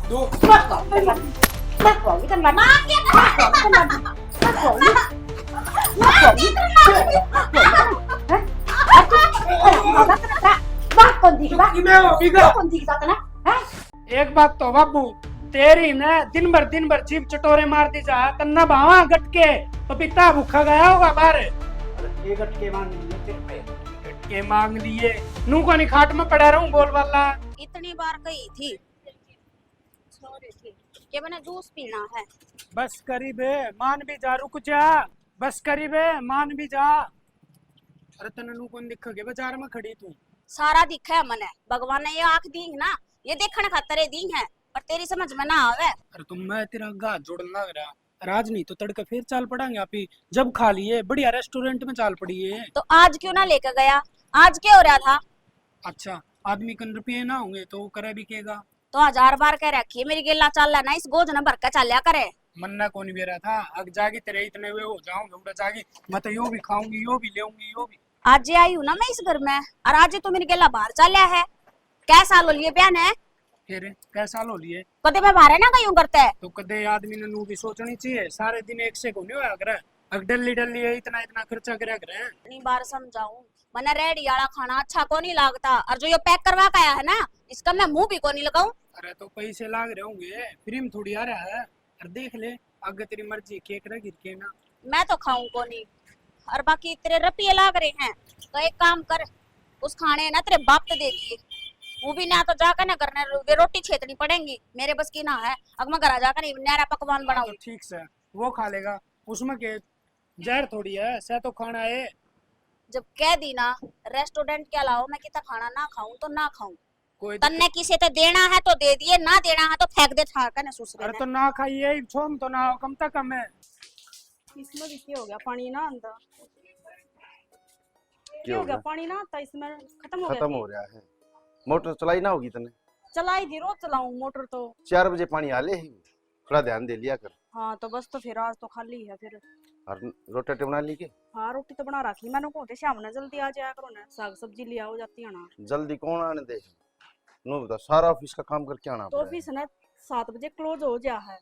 दो। मैं कहूंगी तो मैं मां क्या बात कौन दिखता मैं होगी का कौन दिखता था ना है एक बात तो बाबू, तेरी न दिन भर जीभ चटोरे मार दी जा कन्ना भावा गटके पपीता भूखा गया होगा बाहर। अरे ये गटके मांग लिए तेरे पे, गटके मांग लिए नू को नहीं खाट में पड़ा रहूं बोल वाला। इतनी बार कही थी कि मैंने जूस पीना है। बस करीबे मान भी जा, रुक जा, बस करीबे मान भी जा। अरे तने नू कौन दिख के बाजार में खड़ी तू? सारा दिखा है मने, भगवान ने ये आंख दी है ना, ये देखने खातर दी है, पर तेरी समझ में ना आवे। अरे तुम मैं तेरा गाज जोड़न लग रहा, राज नहीं तो तड़के फिर चाल पड़ांगे आप ही। जब खा लिए बढ़िया रेस्टोरेंट में चाल पड़ी है। तो आज क्यों ना लेकर गया? आज क्या हो रहा था? अच्छा आदमी कन रुपये ना होंगे तो वो करे भी केगा। तो 1000 बार कह रखी है मेरी गेला चाल ना, इस गोज न भर का चाल्या करे। मन्ना कौन भी रहा था, अग जागी तेरे इतने वे हो जाऊंगे उड़ा जागी, मैं तो यो भी खाऊंगी यो भी लेऊंगी यो भी। आज ये आई हूँ ना मैं इस घर में, और आज तो मेरी गेला बाहर चाल्या है। क्या साल हो लिए बहन है? फिर कैसा लो लिए कदे मैं बाहर ना गई हूँ करते है। तो कदे आदमी ने नू भी सोचनी चाहिए, सारे दिन एक से को नहीं होया करे। अग डल्ली डल्ली है इतना इतना खर्चा करया करे। इतनी बार समझाऊं, मने रेडी वाला खाना अच्छा को नहीं लगता, और जो ये पैक करवा के आया है ना, इसका मैं मुंह भी को नहीं लगाऊं। अरे तो पैसे लाग रहे होंगे, फ्री में थोड़ी आ रहा है। अरे देख ले आगे तेरी मर्जी, केक रह गिर के ना। मैं तो खाऊं को नहीं, और बाकी तेरे रुपये लाग रहे हैं तो एक काम कर, उस खाने ना तेरे बाप को दे दिए, वो भी ना तो जाकर ना करने वे रोटी छेतनी पड़ेंगी, मेरे बस की ना है। अब मैं घर जाकर नहीं न्यारा पकवान बनाऊं। तो ठीक से वो खा लेगा, उसमें के जहर थोड़ी है, सह तो खाना है। जब कह दी ना रेस्टोरेंट के अलावा मैं कितना खाना ना खाऊं तो ना खाऊं। कोई तन्ने किसी ते देना है तो दे दिए, ना देना है तो फेंक दे छाड़ कर सुसरे अरे ने। तो ना खाइए छोम तो ना हो, कम तक कम है। इसमें भी क्या हो गया? पानी ना अंदर क्या क्या हो हो गया? गया? पानी ना आता इसमें खत्म हो खत्म गया हो रहा है। मोटर चलाई ना होगी तने? चलाई थी, रोज चलाऊं मोटर तो। 4 बजे पानी आले ही, थोड़ा ध्यान दे लिया कर। हाँ तो बस, तो फिर आज तो खाली है फिर। और रोटी बना ली के? हाँ रोटी तो बना रखी, मैंने कहते शाम ने जल्दी आ जाया करो ना, साग सब्जी लिया हो जाती है ना। जल्दी कौन आने दे? नो बता, सारा ऑफिस का काम करके आना तो पड़ा है। ऑफिस ने 7 बजे क्लोज हो जा है,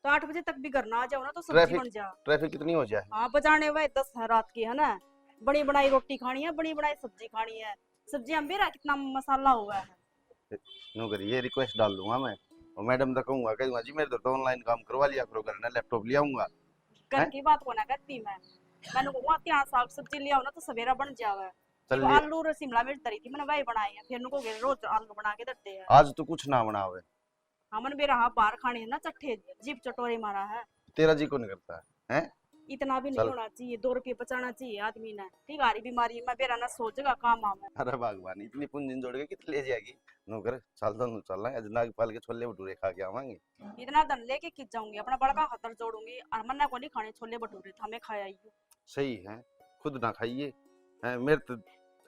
तो 8 बजे तक भी घर ना आ जाओ ना तो सब्जी बन जा। ट्रैफिक कितनी हो जाए? हाँ बजाने हुए 10 है रात की है ना, बड़ी बनाई रोटी खानी है, बड़ी बनाई सब्जी खानी है। सब्जी हम भी कितना मसाला हुआ है। नो करिए, ये रिक्वेस्ट डाल दूंगा मैं, और मैडम तक कहूंगा कहूंगा जी मेरे तो ऑनलाइन काम करवा लिया करो, घर ना लैपटॉप ले आऊंगा। घर की बात को ना करती मैंने कहूँगा ત્યાં साग सब्जी ले आओ ना तो सवेरा बन जावे। चल तो ले। आलू और शिमला मिर्च तरी थी, मैंने वही बनाई है, फिर उनको रोज आलू बना के देते हैं। आज तो कुछ ना बनावे। हमन भी रहा बाहर खाने है ना, चट्ठे जीप चटोरे मारा है। तेरा जी को नहीं करता है? इतना भी नहीं चल। होना चाहिए, 2 रुपये बचाना चाहिए आदमी ने। ठीक है, बीमारी में बेरा ना सोचेगा काम आवे। अरे भगवान, इतनी पूंजी जोड़ के कितने ले जाएगी? नो कर, चल तो चल रहा है, नाग पाल के छोले भटूरे खा के आवांगे। इतना धन लेके खिंच जाऊंगी, अपना बड़का खतर जोड़ूंगी, और मन्ना को नहीं खाने छोले भटूरे, तो हमें खाया ही। सही है, खुद ना खाइए हैं, मेरे तो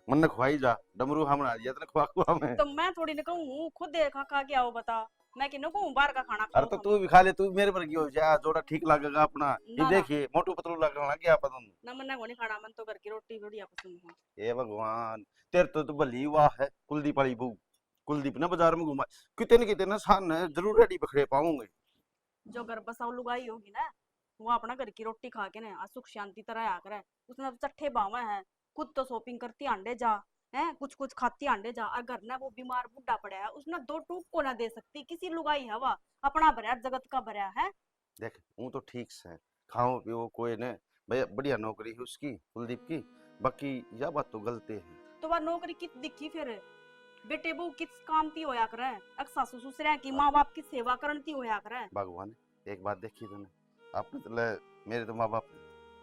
मन ने खुआई जा, डमरू हम ना दिया, खुआ खुआ में। तो मैं थोड़ी ना कहूँ खुद देखा खा के आओ, बता मैं कि कहूँ बाहर का खाना अरे तो तू भी खा ले, तू मेरे पर क्यों जा, जोड़ा ठीक लगेगा अपना। ये ना, देखिए मोटू पतलू लगना क्या पसंद? ना मन्ना को नहीं खाना, मन तो घर की रोटी बढ़िया पसंद है। हे भगवान, तेरे तो भली वाह है, कुलदीप वाली बहू। कुलदीप ने बाजार में घुमा, कितने ना सान जरूर रेडी पकड़े पाऊंगे। जो घर बसाऊ लुगाई होगी ना, वो अपना घर की रोटी खा के ना सुख शांति तरह आ करे। उसने तो चट्ठे बावा है, खुद तो शॉपिंग करती आंडे जा है, कुछ कुछ खाती आंडे जा, और घर ना वो बीमार बुढ़ा पड़ा है, उसने 2 टूक को ना दे सकती किसी लुगाई हवा। अपना भरा जगत का भरा है। देख वो तो ठीक से खाओ पियो, कोई ने भैया बढ़िया नौकरी है उसकी, कुलदीप की। बाकी यह बात तो गलती है। तो वह नौकरी कित दिखी फिर? बेटे बहू किस काम ती होया करे, अक सासू ससुर की माँ बाप की सेवा करती होया करे। भगवान एक बात देखी तूने, आपने तो मेरे तो माँ बाप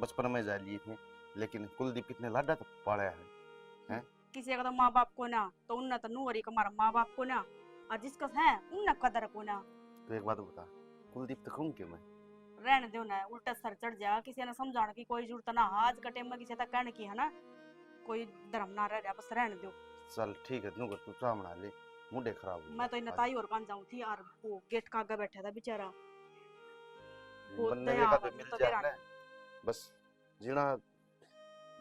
बचपन में जा लिए थे, लेकिन कुलदीप कितने लाडा तो पाला है। किसी का तो माँ बाप को ना, तो उन्ना तो नुवरी का हमारा माँ बाप को ना, और जिसका है उन्ना कदर को ना। तो एक बात बता, कुलदीप तो कहूँ क्यों मैं? रहने दो ना, उल्टा सर चढ़ जा, किसी ने समझाने की कोई जरूरत ना। आज का टाइम में किसी तक कहने की है ना, कोई धर्म ना रह गया, बस रहने दो। चल ठीक है, तू कर, तू चाह बना ले, मुंडे खराब हो मैं तो इन ताई और कान जाऊं थी, और वो गेट का आगे बैठा था बेचारा, वो बनने दया का आवा तो मिल तो जाए बेरा ना, बस जीना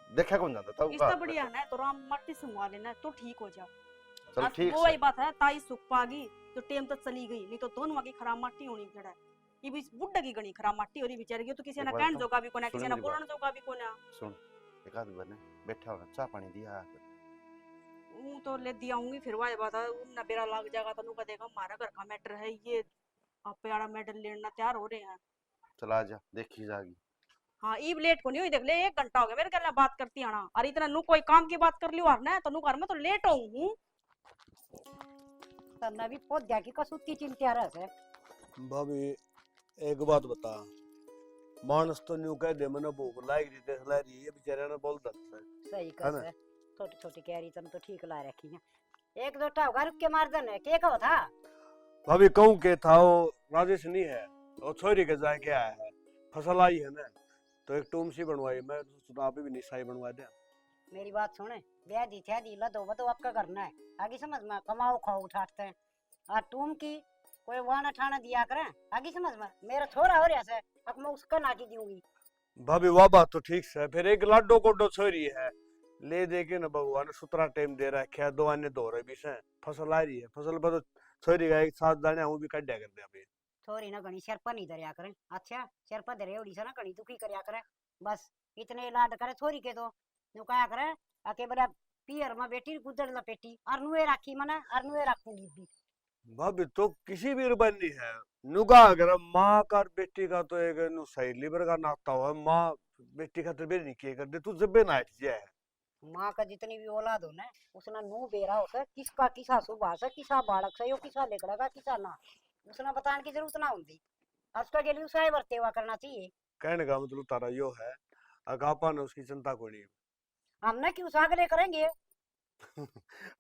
देखा कौन जाता था। इससे बढ़िया ना तो राम मट्टी संगवा लेना तो ठीक हो जा। चल ठीक वो से। वही बात है, ताई सुख पागी जो टेम तक चली गई, नहीं तो दोनों की खराब माटी होनी जड़ा। ये भी बुड्ढा की गणी खराब माटी हो रही बेचारी की, तो किसी एक ने बात कहन बताऊं? जोगा भी कोना, सुनो किसी ने मेरी बोलने जोगा भी कोना। सुन, एक आध बने बैठा होना, चाय पानी दिया आकर। ऊ तो ले दिया हूंगी, फिर वाए बात ना बेरा लग जाएगा तो नुका देखा हमारा घर का मैटर है ये, आप यारा मेडल लेना तैयार हो रहे हैं। चला जा, देखी जागी। हाँ ईब लेट को नहीं हुई, देख ले 1 घंटा हो गया मेरे गला बात करती आना, और इतना नु कोई काम की बात कर लियो और ना तो नु घर में तो लेट हूं। तन्ना भी पहुंच गया कि कसुती चिंता रह से। भाभी एक बात बता, मानस तो न्यू कह दे मैंने भूख लाग रही देख ला रही है, बेचारे ने बोल दस है। सही है कर ना? से छोटी छोटी कैरी तन तो ठीक ला रखी है। एक दो टा रुक के मार देने के कहो था। भाभी कहूँ के था वो राजेश नहीं है, वो छोरी के जाए के आया है, फसल आई है ना, तो एक टूम सी बनवाई, मैं सोचा आप भी निशाई बनवा दे। मेरी बात सुने, ब्याह दी थी दी लदो बदो आपका करना है, आगे समझ में, कमाओ खाओ उठाते हैं और तुम की कोई वाना ठाना दिया करें, आगे समझ में। मेरा छोरा हो रहा है, अब मैं उसका ना की दूंगी। भाभी वाह बात तो ठीक से, फिर एक लाडो कोडो छोरी है, ले दे के ना भगवान सुतरा टाइम दे रहा है, क्या दो आने दो रहे भी से, फसल आ रही है, फसल पर तो छोरी का एक साथ दाने वो भी कट दिया कर दे अभी। छोरी ना घनी सिर पर नहीं धरिया करें, अच्छा सिर पर धरे उड़ी से ना घनी दुखी करया करें, बस इतने लाड करे छोरी के तो नुकाया करे आके बड़ा पियर में बेटी गुदड़ लपेटी और नुए राखी मना और नुए राखूंगी भी। भाभी तो किसी भी रुबानी है, नुगा अगर माँ का और बेटी का तो एक नु सही लिबर का नाता हुआ, माँ बेटी का तो बेर नहीं किए कर दे, तू जब ना है। माँ का जितनी भी औलाद हो ना उसना नू बेरा हो सके, किसका किसा सुबह से किसा बाड़क से यो किसा लेकड़ा का किसा ना, उसना बताने की जरूरत ना होती, उसका के लिए उसाए वर्ते हुआ करना चाहिए। कहने का मतलब तारा यो है, अगापा ने उसकी चिंता को नहीं, हमने क्यों सागले करेंगे।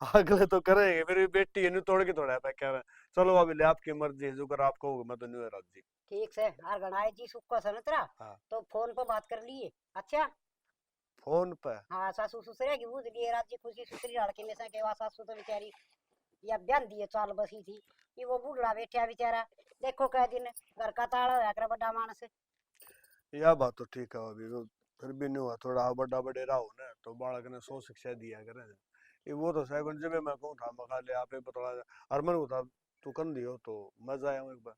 अगले तो करेंगे, फिर भी बेटी है तोड़ के थोड़ा कह रहा है, चलो अभी ले आपकी मर्जी है, जो कर आप कहोगे मैं तो नहीं राजी। ठीक से आर गणाए जी सुख को सनतरा हाँ। तो फोन पर बात कर लिए। अच्छा फोन पे हाँ सासू ससुरे की बुझ लिए राज्य खुशी सुतरी लड़की में से के वा सासू तो बेचारी या बयान दिए चाल बसी थी कि वो बूढ़ा बैठा बेचारा, देखो कह दिन घर का ताला होया कर बड़ा मानस। यह बात तो ठीक है, अभी तो फिर भी नहीं हुआ, थोड़ा बड़ा बडेरा हो ना तो बालक ने 100 शिक्षा दिया करे, ये वो तो सेकंड जब मैं कहूँ था मखा ले आप बता अरमन को था तू कर दियो तो मजा आया एक बार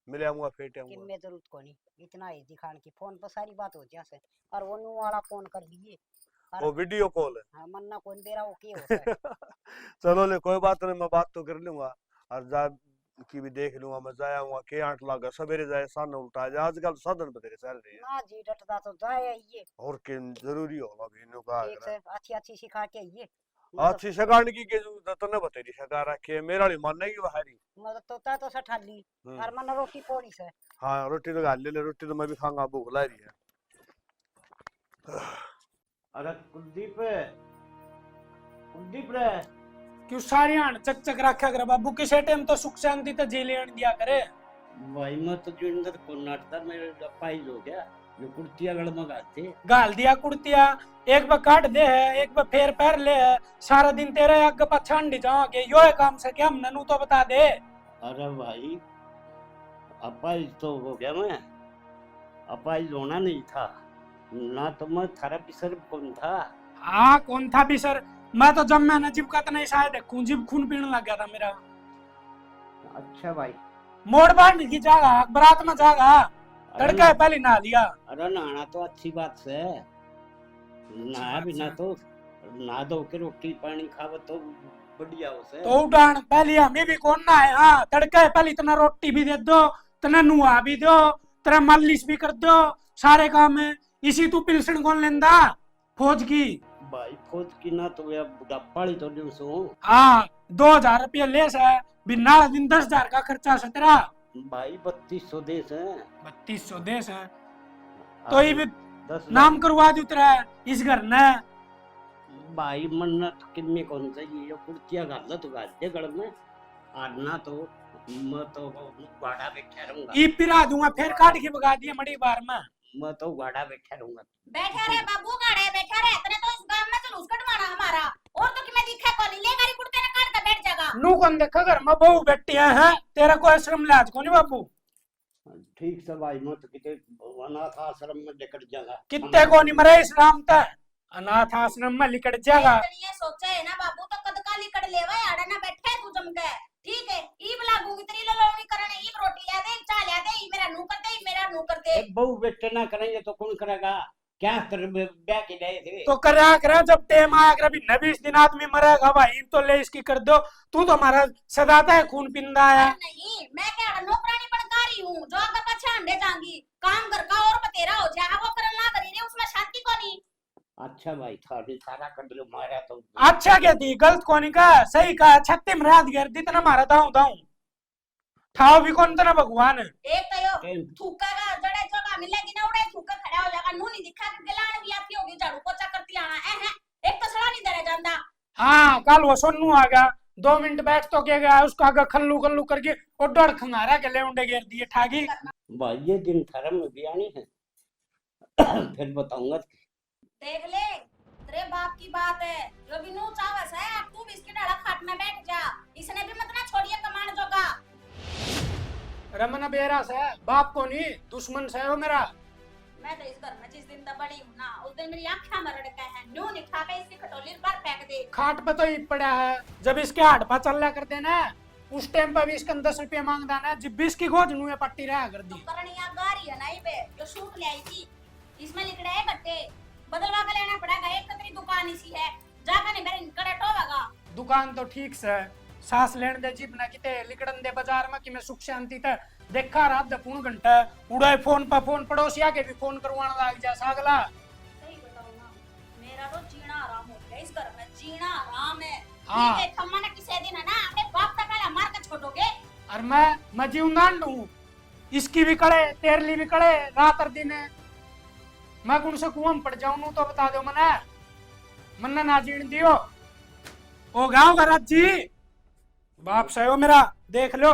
मिले आऊंगा फेटे आऊंगा। किन्ने जरूरत को नहीं इतना ही दिखाने की, फोन पर सारी बात हो जाए और वो न्यू वाला फोन कर दिए वो वीडियो कॉल है। हाँ मन्ना कौन बेरा वो की होता है। चलो ले कोई बात नहीं, मैं बात तो कर लूंगा और जा की भी देख लूंगा, मैं जाया हूँ के 8 लागा सवेरे जाए सान उल्टा जाए, आजकल साधन बतेरे चल रहे हैं ना जी डटदा तो जाए ये और के जरूरी होगा भी इन्हों का ठीक से अच्छी अच्छी सिखा के ये अच्छी शगान की के जो तने बतेरी शगा रखे मेरा वाली मानने की बाहरी मतलब तोता तो सठाली और मन रोटी पोड़ी से। हाँ रोटी तो गाल ले, रोटी तो मैं भी खाऊंगा, भूख ला रही है। अरे कुलदीप कुलदीप रे, क्यों सारी आन चक चक रखा कर बाबू, किसे टाइम तो सुख शांति तो जी लेन दिया करे। भाई मैं तो जो अंदर को नाटता मेरे पाइज हो गया, जो कुर्तिया गड़ मंगाते गाल दिया कुर्तिया, एक बार काट दे है एक बार फेर पैर ले है, सारा दिन तेरे आगे पछाड़ी जाओगे, यो है काम से क्या ननू तो बता दे। अरे भाई अपाइज तो हो गया, मैं अपाइज होना नहीं था ना, तो मैं थारा पिसर कौन था। हाँ कौन था भी सर, मैं तो जब मैं नजीब का नहीं शायद देखूं जिब खून पीने लग गया था मेरा। अच्छा भाई मोड़ बाढ़ की जागा बरात में जागा तड़का है पहले नहा लिया। अरे नहाना तो अच्छी बात से, नहा बिना तो नहा धो के रोटी पानी खावा तो बढ़िया हो से। तो उठान पहले हमें भी कौन ना है, हाँ तड़का है पहले इतना रोटी भी दे दो, तना नुआ भी दो, तेरा मालिश भी कर दो, सारे काम है इसी तू पिलसन कौन लेंदा फौज की। भाई फौज की ना तो यार बुढ़ापा ही तो दिन सो। हाँ 2000 रुपया ले से बिना दिन 10,000 का खर्चा से तेरा। भाई 3200 देश है, 3200 देश है तो ये भी 10 नाम करवा दी तेरा इस घर ने। भाई मन्नत किन्ने कौन सा ये कुर्तिया गाल तो गाल दे गड़ में आना तो मैं तो गाड़ा बैठा रहूंगा। ई पिरा दूंगा फिर काट के भगा दिया मड़ी बार में। मैं तो गाड़ा बैठा रहूंगा। बैठा रहे बाबू गाड़े बैठा रहे, तेरे तो इस गांव में जुलूस कटवाना हमारा, और तो कि मैं दिखा कौन ले गाड़ी कुर्ते ने काट के बैठ जाएगा। नू कौन देखा घर में बहू बैठी है तेरा कोई श्रम लाज को नहीं बाबू। ठीक से भाई मैं तो किते अनाथ आश्रम में लेकर जाऊंगा। कितने को नहीं मरे इस राम तक अनाथ आश्रम में लिकड़ जाएगा। ये सोचा है ना बाबू तो कद का लिकड़ लेवा यार ना बैठे तू जम के ठीक है ईब लागूंगी तेरी ललोनी करने ईब रोटी ले दे चाय ले दे ई मेरा नू कर दे ई मेरा नू कर दे। बहू बेटे ना करेंगे तो कौन करेगा? क्या तेरे ब्याह के लिए थे? तो करा करा जब टाइम आया कर अभी 20 दिन आदमी मरेगा भाई तो ले इसकी कर दो। तू तो हमारा सदाता है खून पिंदा है। नहीं मैं क्या नौकरानी बनकारी हूँ जो अगर पछे अंडे जाऊंगी काम घर का और बतेरा हो जाए वो करन ना करी रे उसमें शांति को नहीं। अच्छा भाई थाड़ी सारा कंट्रोल मारा तो अच्छा क्या थी गलत कोनी का सही का छत्ते में रात गिर दी तना मारा दाऊ दाऊ ठाव भी कौन तना भगवान। एक तो यो थूका का जड़े जगह मिलेगी ना उड़े थूका खड़ा हो जाएगा नू नहीं दिखा के गलान भी आती होगी झाड़ू पोछा करती आना है एक तो सड़ा नहीं दे जांदा। हाँ कल वो सोनू आ गया 2 मिनट बैठ तो क्या गया उसका आगे खल्लू खल्लू करके और डर खंगारा के ले उंडे गिर दिए ठागी। भाई ये दिन थारा में भी आनी है फिर बताऊंगा। देख ले तेरे बाप की बात है जो भी नू चावस है अब तू भी इसके डाला खाट में बैठ जा इसने भी मत ना छोड़िए कमान जोगा। रमन बेरा से बाप को नहीं दुश्मन से हो मेरा। मैं तो इस घर में जिस दिन तक बड़ी हूं ना उस दिन मेरी आंखें में रड़का है नू नहीं खा के इसकी खटोली पर फेंक दे। खाट पे तो ही पड़ा है जब इसके हाथ पा चल कर देना उस टाइम पर भी इसके 10 रुपये मांगदा ना जब भी इसकी गोद नुए पट्टी रहा कर दी। करनिया गारी है नहीं बे जो सूट ले आई थी इसमें लिखड़ा है बट्टे बदलवा के लेना पड़ेगा एक तो तेरी दुकान इसी है जाकर नहीं मेरे निकट टोवेगा। दुकान तो ठीक से सांस लेने दे जीप ना किते लिकड़न दे बाजार में कि मैं सुख शांति ते देखा रात द पूर्ण घंटा उड़ाए फोन पर फोन पड़ोसिया के भी फोन करवाने लग जा सागला। सही बताऊं ना मेरा तो जीना आराम हो गया इस घर में जीना आराम है। हाँ। ठीक है खम्मा ने किसी दिन है ना अपने बाप का पहले मार के छोड़ोगे। और मैं जीऊंगा हूँ इसकी भी कड़े तेरली भी कड़े रात और दिन मैं कौन से कुआं में पड़ जाऊं तो बता दो मन्ना ना जीण दियो ओ गाँव का राज जी बाप से हो मेरा देख लो।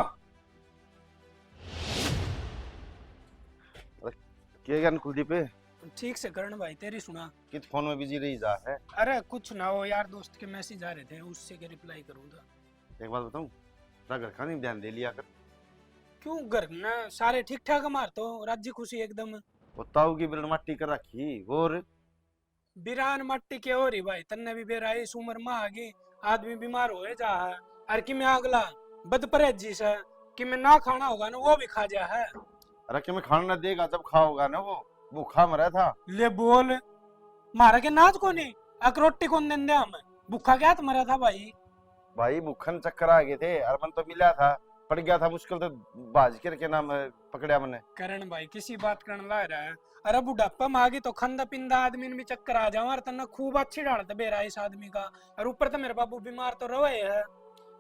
क्या ज्ञान कुलदीप है? ठीक से करण भाई तेरी सुना। कित फोन में बिजी रही जा है? अरे कुछ ना हो यार दोस्त के मैसेज आ रहे थे उससे के रिप्लाई करूंगा। एक बात बताऊं घर का नहीं ध्यान दे लिया कर। क्यों घर ना सारे ठीक ठाक मार तो राज्य खुशी एकदम वो ताऊ की बिरन मट्टी कर रखी और बिरान मट्टी के हो रही भाई तन्ने भी बेरा इस उम्र में आगे आदमी बीमार हो जा है और कि मैं अगला बद परहेजी से कि मैं ना खाना होगा ना वो भी खा जा है। अरे कि मैं खाना देगा जब खाओगा ना वो भूखा मरा था। ले बोल मारा के नाच को नहीं अक रोटी कौन दें दे हमें भूखा क्या मरा था भाई। भाई भूखन चक्कर आ गए थे अरमन तो मिला था पड़ गया था मुश्किल तो बाज के नाम पकड़ा मैंने। करण भाई किसी बात करने ला रहा है अरे बुढ़ापा में आगे तो खंदा पिंदा आदमी में भी चक्कर आ जाओ और तना खूब अच्छी डालत बेरा इस आदमी का और ऊपर तो मेरे बाबू बीमार तो रहे है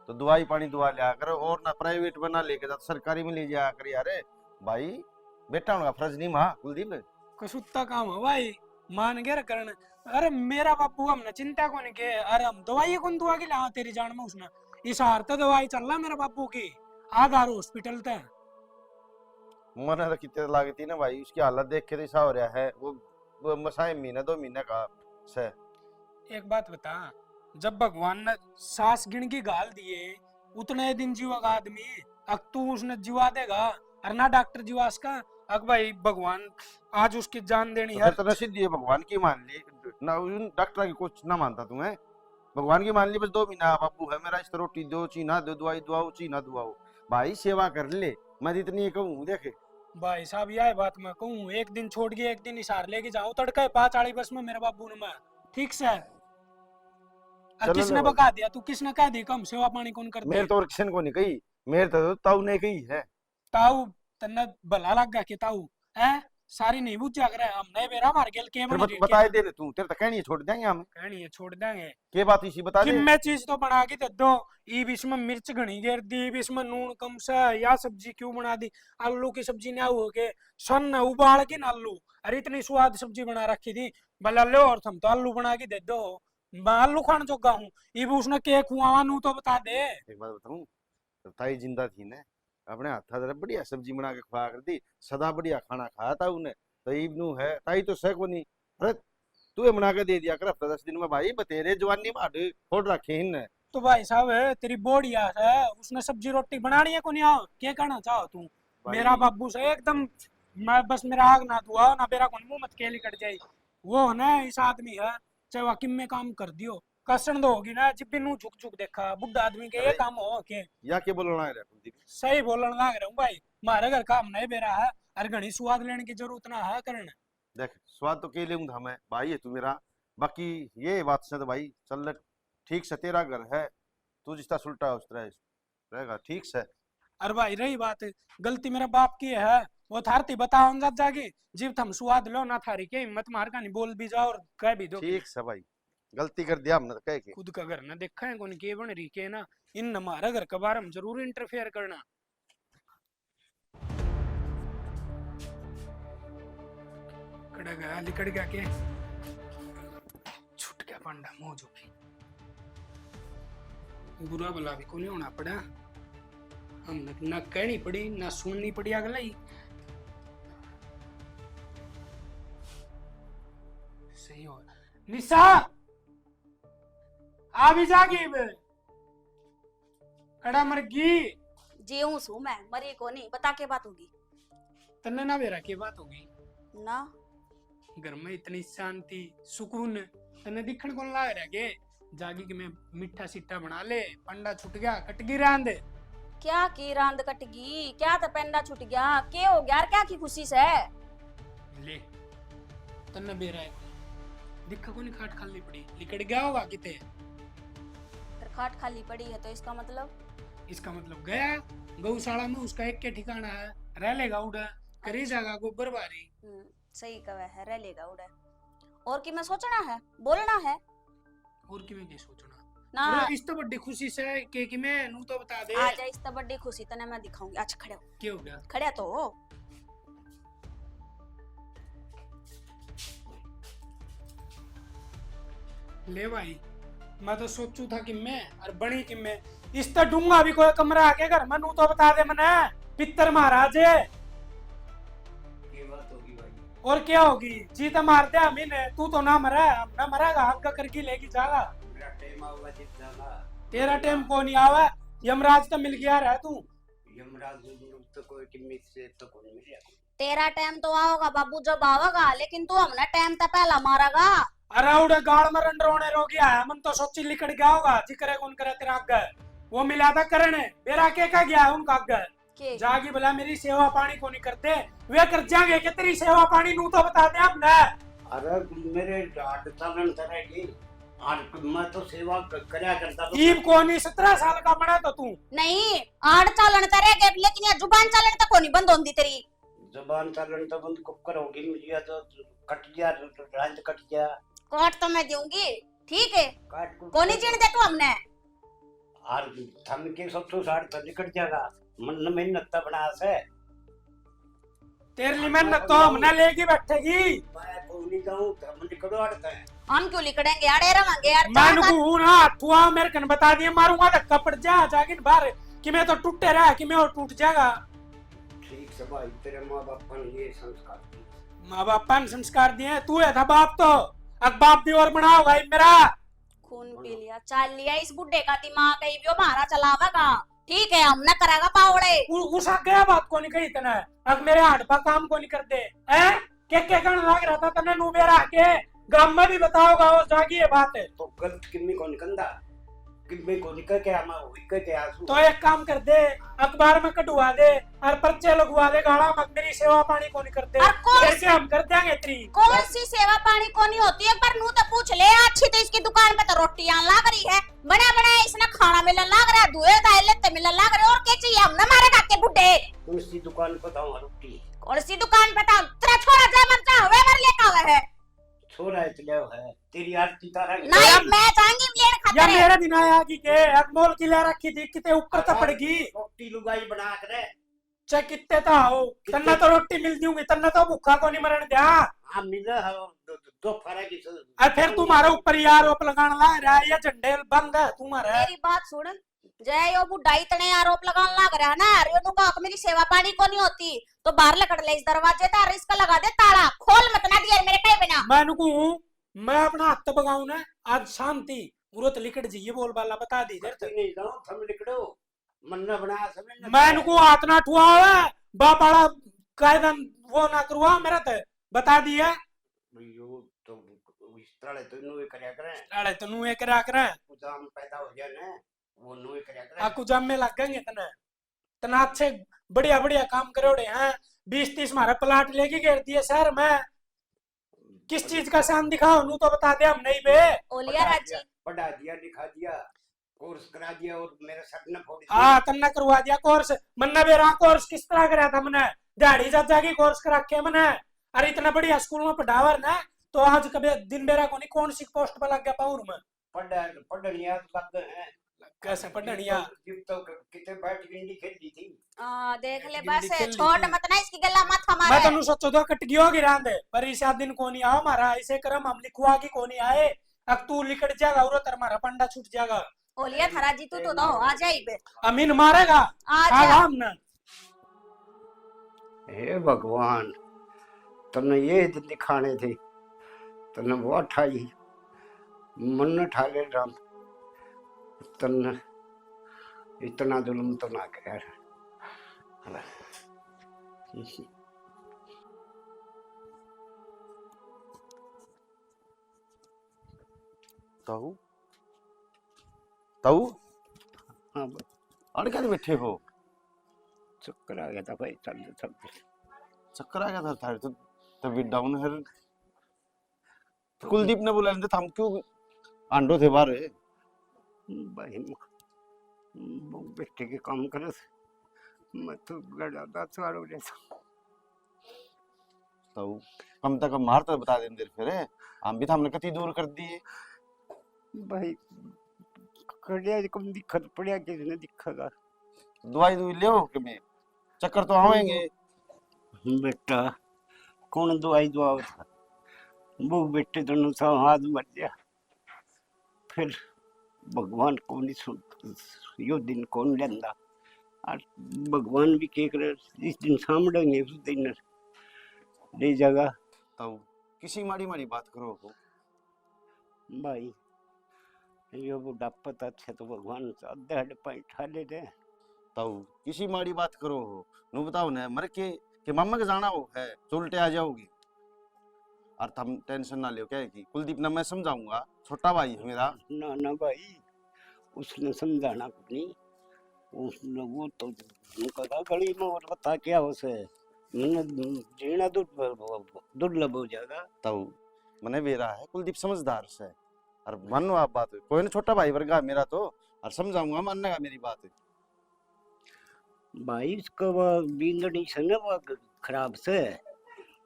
तो दवाई पानी दुआ लिया कर और ना प्राइवेट में ना लेके जा सरकारी में ले जाया कर यार। भाई बेटा उनका फर्ज नहीं मां कुलदीप कसुत्ता काम है भाई मान गया करण। अरे मेरा बापू हमने चिंता को नहीं के अरे हम दवाई कौन दुआ की ला तेरी जान में उसने इस हार तो दवाई चल रहा मेरे बापू की आधार हॉस्पिटल तक मरने तो कितने लागती ना भाई उसकी हालत देख के तो ऐसा हो रहा है वो मसाए महीना 2 महीने का से। एक बात बता जब भगवान ने सांस गिनगी गाल दिए उतने दिन जीवागा आदमी अब तू उसने जीवा देगा और ना डॉक्टर जीवास का अब भाई भगवान आज उसकी जान देनी है तो नसीब दिए भगवान की मान ली ना डॉक्टर की कुछ ना मानता तुम्हें भगवान की मान ली बस 2 महीना बाबू है मेरा इस तरह रोटी दो चीना दो दवाई दुआओ चीना दुआओ भाई सेवा कर ले मैं इतनी कहूँ देखे भाई साहब यह बात मैं कहूँ एक दिन छोड़ के एक दिन इशार लेके जाऊँ तड़का 5 आड़ी बस में मेरे बाबू ने मैं ठीक से किसने बका दिया तू किसने कह दी कम सेवा पानी कौन करते मेरे तो किशन को नहीं कही मेरे तो ताऊ ने कही है। ताऊ तन्ने भला लग गया कि ताऊ है सारी नहीं बुझ जाग रहा है हमने बेरा मार गेल के बताए दे तू तेरे तो कहनी है छोड़ देंगे हम कहनी है छोड़ देंगे के बात इसी बता दे मैं चीज तो बना के दे दो ई बीच में मिर्च घनी गिर दी बीच में नून कम सा या सब्जी क्यों बना दी आलू की सब्जी ना हो के सन उबाल के ना आलू अरे इतनी स्वाद सब्जी बना रखी थी भला लो और तुम तो आलू बना के दे दो मैं आलू खाने जोगा हूँ ये भी उसने के कुआवा नू तो बता दे। एक बात बताऊं ताई जिंदा थी ना अपने हाथा जरा बढ़िया सब्जी बना के खवा कर दी सदा बढ़िया खाना खाया था उन्हें तो इब्नू है ताई तो सह को नहीं अरे तू बना के दे दिया कर हफ्ता 10 दिन में भाई बतेरे जवानी माड फोड़ रखे इनने तो भाई साहब तेरी बोडिया है उसने सब्जी रोटी बनानी है को नहीं आओ क्या कहना चाहो तू मेरा बाबू से एकदम मैं बस मेरा आग ना दुआ ना मेरा कौन मुंह मत केली कट जाए वो है ना इस आदमी है चाहे वाकिम में काम कर दियो कसण दो होगी ना जब भी नू झुक झुक देखा बुढ़ा आदमी के ये अरे, काम हो के या के बोलना है कुलदीप? सही बोलन लाग रहा हूँ भाई। मारे घर काम नहीं बेरा है और घनी स्वाद लेने की जरूरत ना है करने। देख स्वाद तो के लिए हम है भाई है तू मेरा, बाकी ये बात से तो भाई चल ले, ठीक से तेरा घर है, तू जिस तरह सुलटा है उस तरह रहेगा, ठीक से। अरे भाई रही बात गलती मेरा बाप की है, वो थारती बताओ ना जाके जीव थम स्वाद लो ना थारी के हिम्मत मार का नहीं बोल भी जाओ और कह भी दो कि ठीक से भाई, गलती कर दिया हमने तो कह के। खुद का घर ना देखा है कौन के बन रही के ना, इन हमारा घर के बारे में जरूर इंटरफेयर करना। कड़ा गया लिकड़ गया के छूट गया पांडा मौजू की बुरा भला भी को नहीं होना पड़ा, हम ना कहनी पड़ी ना सुननी पड़ी अगला ही सही हो। निशा आ भी जागी कड़ा मरगी जीऊं सू मैं मरी को नहीं, बता के बात होगी तन्ने ना बेरा की बात होगी ना। घर में इतनी शांति सुकून तन्ने दिखण कौन लाग रहा के जागी कि मैं मीठा सीटा बना ले पंडा छूट गया कटगी रांद क्या की रांद कटगी, क्या तो पेंडा छूट गया, के हो गया, क्या की खुशी से ले तन्ने बेरा है दिखा को नहीं खाट खाली पड़ी लिकड़ गया होगा किते, खाट खाली पड़ी है तो इसका मतलब इसका मतलब गया गौशाला में उसका एक के ठिकाना है, रह लेगा उड़ा करी जाएगा गोबर बारी। सही कहा है, रह लेगा उड़ा और कि मैं सोचना है बोलना है और कि मैं क्या सोचना ना। अरे इस तो बड़ी खुशी से कि मैं नू तो बता दे आ जा, इस तो बड़ी खुशी तने मैं दिखाऊंगी। अच्छा खड़े हो, क्या हो गया खड़े तो हो। ले भाई मैं तो सोचू था कि मैं और बनी कि मैं इस तो डूंगा भी कोई कमरा आके घर में नू तो बता दे मने पितर महाराज ये बात होगी भाई। और क्या होगी जी तो मार दे हम ने, तू तो ना मरा ना मरागा हक करके लेके जागा। मेरा टाइम आऊंगा जितना ना, तेरा टाइम को नहीं आवा, यमराज तो मिल गया रहा तू। यमराज तो कोई किम्मी से तो कोई नहीं मिला। तेरा टाइम तो आओगा बाबू जब आवागा, लेकिन तू हमने टाइम तो पहला मारागा। अरे उड़े गाड़ में रोने रो गया है, मन तो सोची लिकड़ गया होगा जिक्र कौन करे तेरा आगे वो मिला था करने मेरा के का गया है उनका आगे के जागी भला मेरी सेवा पानी को नहीं करते वे कर जाएंगे कि तेरी सेवा पानी नू तो बता दे हमने। अरे मेरे डांट सालन करेगी और मैं तो सेवा करया करता तो ईब को नहीं 17 साल का बना तो तू नहीं आड़ चालन करेगे, लेकिन ये जुबान चालन तक को नहीं बंद होंदी तेरी। जबान चालन तो बंद कुकर होगी मुझे तो कट गया तो रांत कट गया। काट तो मैं दूंगी, ठीक है, काट कोनी जीण दे तू हमने। और थम के 160 तो निकट जाएगा मन मेहनत तो बना से तेरे लिए मेहनत तो हमने लेके बैठेगी। मैं कोई नहीं जाऊं तो हम निकलो अड़ता है। हम क्यों लिकड़ेंगे, अड़े रवांगे यार। मैं नुकू ना तुआ मेरे कन बता दिया मारूंगा धक्का पड़ जा जागिन बाहर कि मैं तो टूटे रहा कि मैं और टूट जाएगा। ठीक से भाई तेरे माँ बाप ने ये संस्कार दिए। माँ बापा ने संस्कार दिए, तू है था बाप तो अब बाप भी और बना होगा मेरा। खून पी लिया चाल लिया इस बुड्ढे का दिमाग, कहीं भी मारा चलावेगा, ठीक है हम न करेगा पावड़े। उसा क्या बात को नहीं कही तने, अब मेरे हाथ पा काम को नहीं करते हैं के कहने लग रहा था तने नू बेरा के गांव में भी बताओगा वो जागी ये बात है। तो गलत किम्मी को निकंदा किम्मी को निकल के हम विक के आंसू तो एक काम कर दे अखबार में कटवा दे और पर्चे लगवा दे गाड़ा मत मेरी सेवा पानी को नहीं करते और कौन कैसे हम कर देंगे तेरी। कौन सी सेवा पानी को नहीं होती, एक बार नू तो पूछ ले। अच्छी तो इसकी दुकान पे तो रोटियां लाग रही है, बना बना इसने खाना मिलने लाग रहा है, दुए दाइले मिलने लाग रहे, और क्या चाहिए हम न मारे काके बुड्ढे। कौन सी दुकान पे था रोटी, कौन सी दुकान पे था तेरा छोरा जा मन चाह वे मर लेका हुआ है छोरा इतने है तेरी आरती तारा नहीं, मैं जाऊंगी लेन या खातिर। मेरे दिन आया कि के अनमोल की ले रखी थी किते ऊपर तो पड़गी रोटी लुगाई बना करे चाहे कितने तो हो तन्ना तो रोटी मिल दूंगी तन्ना तो भूखा को नहीं मरण दिया। हम मिला है दो फरा की और फिर तुम्हारे ऊपर ये आरोप लगाने लग रहा है, ये झंडे बंद है तुम्हारे। मेरी बात सुन, जय यो बुढ़ा इतने आरोप लगाने लग रहा है ना, अरे नु का मेरी सेवा पानी को नहीं होती तो बाहर लकड़ ले इस दरवाजे ता इसका लगा दे ताला, खोल मत ना दिया मेरे कहीं बिना। मैं नुकू मैं अपना हाथ बगाऊ ना आज शांति उरत लिकट जी ये बोल बाला बता दी इधर नहीं जाओ थम लिखड़ो मन्ना बना समझ मैं नुकू हाथ ना ठुआ है बापाड़ा कायदन वो ना करुआ मेरा तो बता दिया। यो तो तड़े तो नुए करया करे अरे तो नुए करा करे कुजाम पैदा हो जाए ना वो नुए करया करे आकू जाम में लगेंगे तना तना अच्छे बढ़िया बढ़िया काम करोड़े हैं 20-30 हमारा प्लाट लेके घेर दिए शहर में किस चीज का शान दिखाओ नू तो बता दे हम नहीं बे ओलिया राजी पढ़ा दिया लिखा दिया कोर्स करा दिया और मेरे सर ने फोड़ हाँ तन्ना करवा दिया कोर्स मन्ना बेरा कोर्स किस तरह कराया था मैंने दिहाड़ी जा की कोर्स करा के मैंने अरे इतना बढ़िया स्कूल में पढ़ावर ना तो आज कभी दिन बेरा को नहीं कौन सी पोस्ट पर लग गया पाऊर में पढ़निया लग हैं कैसे पढ़निया जब तो कितने बैठ गिंडी खेली थी देख ले गिल्ली बस खेल ली छोड़ थी। मत ना इसकी गल्ला मत मैं हमारे तनु सोचो तो कट गयो गिरांदे पर इस दिन को नहीं आओ हमारा ऐसे करम हम लिखवा की को नहीं आए अब तू लिकट जाएगा और तर हमारा पंडा छूट जाएगा ओलिया थारा जी तू तो दो आ जाई बे अमीन मारेगा आ हाँ जा हमने हे भगवान तने ये दिखाने थे तने वो ठाई मन ठाले राम तने इतना जुल्म तो ना कर ताऊ ताऊ हाँ अड़ क्या बैठे हो चक्कर आ गया था भाई चलते चलते चक्कर आ गया था थारे तो तबीयत डाउन है कुलदीप ने बुला लेते हम क्यों आंडो थे बाहर भाई वो बेटे के काम करे मैं तो गड़ा था सारो जैसा ताऊ कम तक मार तो बता देंगे फिर हम भी तो हमने कति दूर कर दिए भाई कड़िया कम दिक्कत पड़िया किसने दिखेगा दवाई दुई ले के मैं चक्कर तो आवेंगे बेटा कौन दवाई दुआ था वो बेटे दोनों सब हाथ मर गया फिर भगवान को नहीं सुन यो दिन कौन लेंदा और भगवान भी कह रहे इस दिन सामड़ेंगे उस दिन ले जागा ताऊ किसी माड़ी माड़ी बात करो हो भाई यो बुढ़ापा तो अच्छा तो भगवान अद्धे हड्ड पाई ठाले दे ताऊ किसी माड़ी बात करो हो नु बताओ ना मर के मामा के जाना हो है तो उल्टे आ जाओगी और तुम टेंशन ना लो क्या है कि कुलदीप ने मैं समझाऊंगा छोटा भाई है मेरा ना ना भाई उसने समझाना कुछ नहीं उसने वो तो कहा गली में और बता क्या उसे मैंने जीना दुर्लभ हो जाएगा ताऊ मने बेरा है कुलदीप समझदार से और मानो आप बात कोई ना छोटा भाई वर्गा मेरा तो और समझाऊंगा मानने का मेरी बात है भाई इसका वो बींदड़ी से ना वो खराब से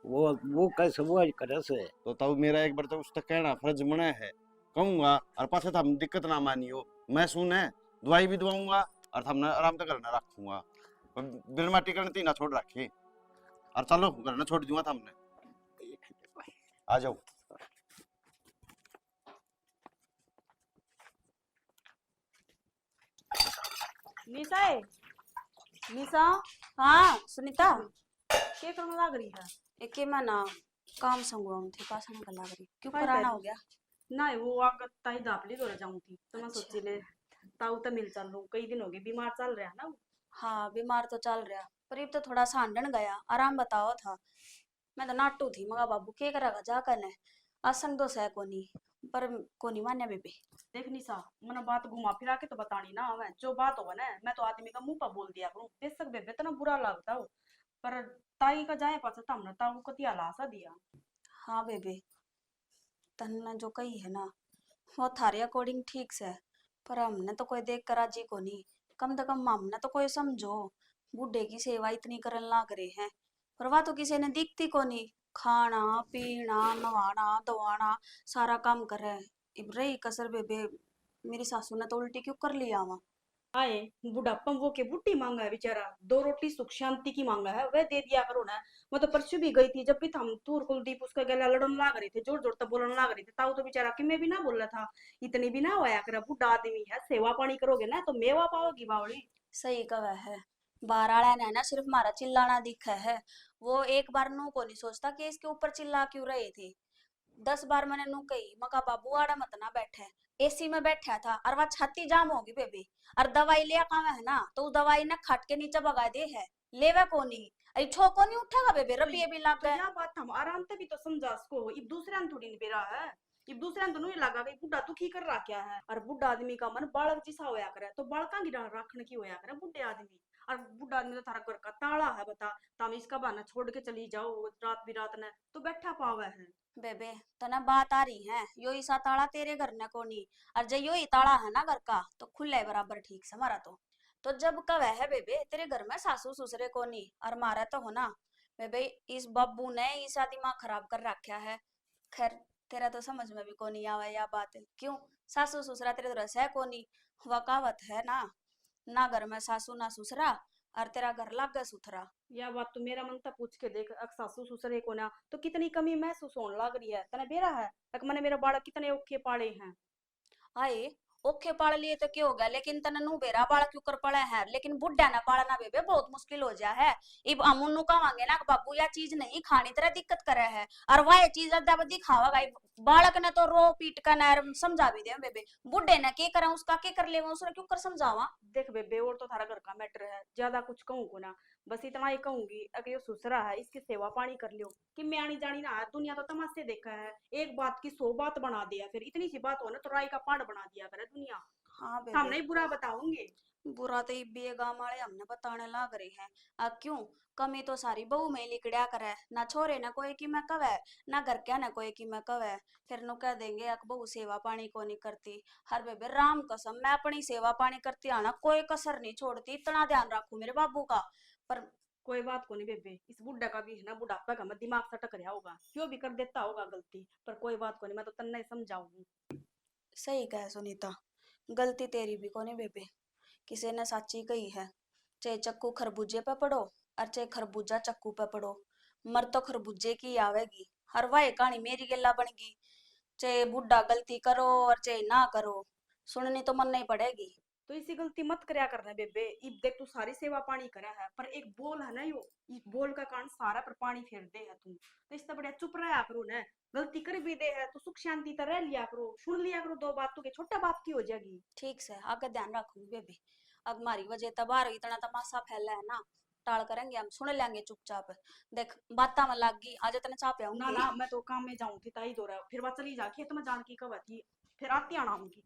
वो कैसे वो आज करे से तो ताऊ मेरा एक बार तो उस तक कहना फर्ज मना है कहूंगा और पाछे तो हम दिक्कत ना मानियो मैं सुने दवाई भी दवाऊंगा और हमने आराम तक करना रखूंगा बिल माटी करने ना छोड़ रखे और चलो करना छोड़ दूंगा था हमने आ जाओ निशा है निशा हाँ सुनीता क्या करने लग रही है एके मैं ना काम संगवाऊं थी पास में लग रही क्यों काय कराना करी? हो गया ना वो आगत ताई दापली दौड़ जाऊं थी तो मैं सोची ले ताऊ तो मिल चल लूं कई दिन हो गए बीमार चल रहा है ना वो। हाँ बीमार तो चल रहा पर अब तो थोड़ा सांडन गया आराम बताओ था मैं तो नाटू थी मगा बाबू के करेगा जा करने असंग तो सह कोनी पर कोनी मान्या बेबे देख निशा मैंने बात घुमा फिरा के तो बतानी ना हमें जो बात होगा ना मैं तो आदमी का मुंह पर बोल दिया करूं देख सक बेबे तो ना बुरा लगता हो पर ताई का जाए पास तो हमने ताऊ को तिया लासा दिया हाँ बेबे तन्ने जो कही है ना वो थारे अकॉर्डिंग ठीक से पर हमने तो कोई देख कर राजी को नहीं कम से कम हमने तो कोई समझो बूढ़े की सेवा इतनी करन लाग रहे हैं पर वह तो किसी ने दिखती को नहीं खाना पीना नवाना धोवाना सारा काम करे इब रही कसर बेबे मेरी सासू ने तो उल्टी क्यों कर लिया वहां आए बुढ़ापा वो के बुट्टी मांगा है बेचारा 2 रोटी सुख शांति की मांगा है वह दे दिया करो ना मैं तो परसों भी गई थी जब भी हम तूर कुलदीप उसका गला लड़न लाग रहे थे जोर जोर तक बोलन लाग रहे थे ताऊ तो बेचारा कि मैं भी ना बोल रहा था इतनी भी ना होया कर बुढ़ा आदमी है सेवा पानी करोगे ना तो मेवा पाओगी बावड़ी सही कहा है बार आला ने ना सिर्फ मारा चिल्लाना दिखा है वो एक बार नू को नहीं सोचता कि इसके ऊपर चिल्ला क्यों रहे थे 10 बार मैंने नू कही मका बाबू आड़ा मत ना बैठे एसी में बैठा था और वह छाती जाम होगी बेबी और दवाई लिया कहा है ना तो दवाई ना खट के नीचे भगा दे है लेवे को नहीं अरे छोको नहीं उठेगा बेबी रबिये भी लाग तो गए यह बात हम आराम से भी तो समझा उसको ये दूसरे ने थोड़ी नहीं बेरा है इब दूसरे तो नहीं लगा कि बुढ़ा दुखी कर रहा क्या है। और बुढ़ा आदमी का मन बालक जिसा होया करे, तो बालका की रखने की होया करे बुढ़े आदमी। और बुढ़ा आदमी तो थारा घर का ताला है, बता तुम इसका बहाना छोड़ के चली जाओ रात बिरात ने तो बैठा पावे है। बेबे तना बात आ रही है, यो ईसा ताला तेरे घर ने कोनी, और जो यो ही ताला है ना घर का तो खुला है बराबर ठीक से मारा तो जब कब है बेबे तेरे घर में सासू ससुरे कोनी और मारा तो हो ना। बेबे इस बब्बू ने ईसा दिमाग खराब कर रखा है। खैर तेरा तो समझ में भी कोनी आवे या बात, क्यों सासू ससुरा तेरे घर से कोनी। वकावत है ना घर में सासू ना ससुरा, और तेरा घर लागे सुथरा। या बात तो मेरा मन था पूछ के देख, अक सासू ससुरे को ना तो कितनी कमी महसूस होने लग रही है तने बेरा है। अक मैंने मेरा बालक कितने औखे पाले हैं। आए ओखे पाल लिए तो क्या हो गया, लेकिन तने नु बेरा बाल क्यों कर पड़ा है, लेकिन बुढ़ा ना पालना बेबे बहुत मुश्किल हो जा है। इब अमुनु कहांगे ना कि बाबू या चीज नहीं खानी तेरा दिक्कत करे है, और वह चीज अद्दा बद्दी खावागा। बालक ने तो रो पीट का ना समझा भी दे बेबे, बुढ़े ने के करा उसका के कर लेगा उसने क्यों कर समझावा। देख बेबे और तो थारा घर का मैटर है, ज्यादा कुछ कहूँ को ना, बस इतना ही कहूंगी अगर ये ससुरा है इसकी सेवा पानी कर लियो कि मैं आनी जानी ना है। दुनिया तो तमाशे देखा है, एक बात की 100 बात बना दिया, फिर इतनी सी बात हो ना तो राय का पाड़ बना दिया करे दुनिया। हाँ सामने बेबे ही बुरा बताओगे। बुरा तो इब्बी गांव वाले हमने बताने लाग रहे हैं। क्यों कमी तो सारी बहू में लिकड़िया करे, ना छोरे ना कोई की मैं कवे, ना घर क्या ना कोई की मैं कवे। फिर नु कह देंगे अक बहू सेवा पानी को नहीं करती। हर बेबे राम कसम मैं अपनी सेवा पानी करती आना कोई कसर नहीं छोड़ती, इतना ध्यान रखू मेरे बाबू का। पर कोई बात को नहीं बेबे, इस बुढ़ा का भी है ना, बुढ़ापा का मत दिमाग सटक रहा होगा, क्यों भी कर देता होगा गलती, पर कोई बात को नहीं, मैं तो तन्ने समझाऊंगी। सही कहे सुनीता, गलती तेरी भी को नहीं बेबे, किसी ने सच्ची कही है, चाहे चक्कू खरबूजे पे पड़ो और चाहे खरबूजा चक्कू पे पड़ो, मर तो खरबूजे की आवेगी। हर वाह कहानी मेरी गल्ला बन गई, चाहे बुढ़ा गलती करो और चाहे ना करो, सुननी तो मन नहीं पड़ेगी। तो इसी गलती मत करया करना बेबे। इब देख तू सारी सेवा पानी करा है, पर एक बोल है ना यो, इस बोल का कारण सारा पर पानी फेर दे है तू, तो इससे बढ़िया चुप रहा करो ना। गलती कर भी दे है तो सुख शांति तो रह लिया करो, सुन लिया करो दो बात, तू के छोटा बात की हो जाएगी। ठीक से आगे ध्यान रखूंगी बेबी। अब हमारी वजह तबार इतना तमाशा फैला है ना, टाल करेंगे हम, सुन लेंगे चुपचाप। देख बाता में लग गई आज इतने चाप ना आऊंगी। ना मैं तो काम में जाऊं थी ताई दो रहा, फिर वह चली जा खेत में जान की कब थी, फिर आती आना उनकी।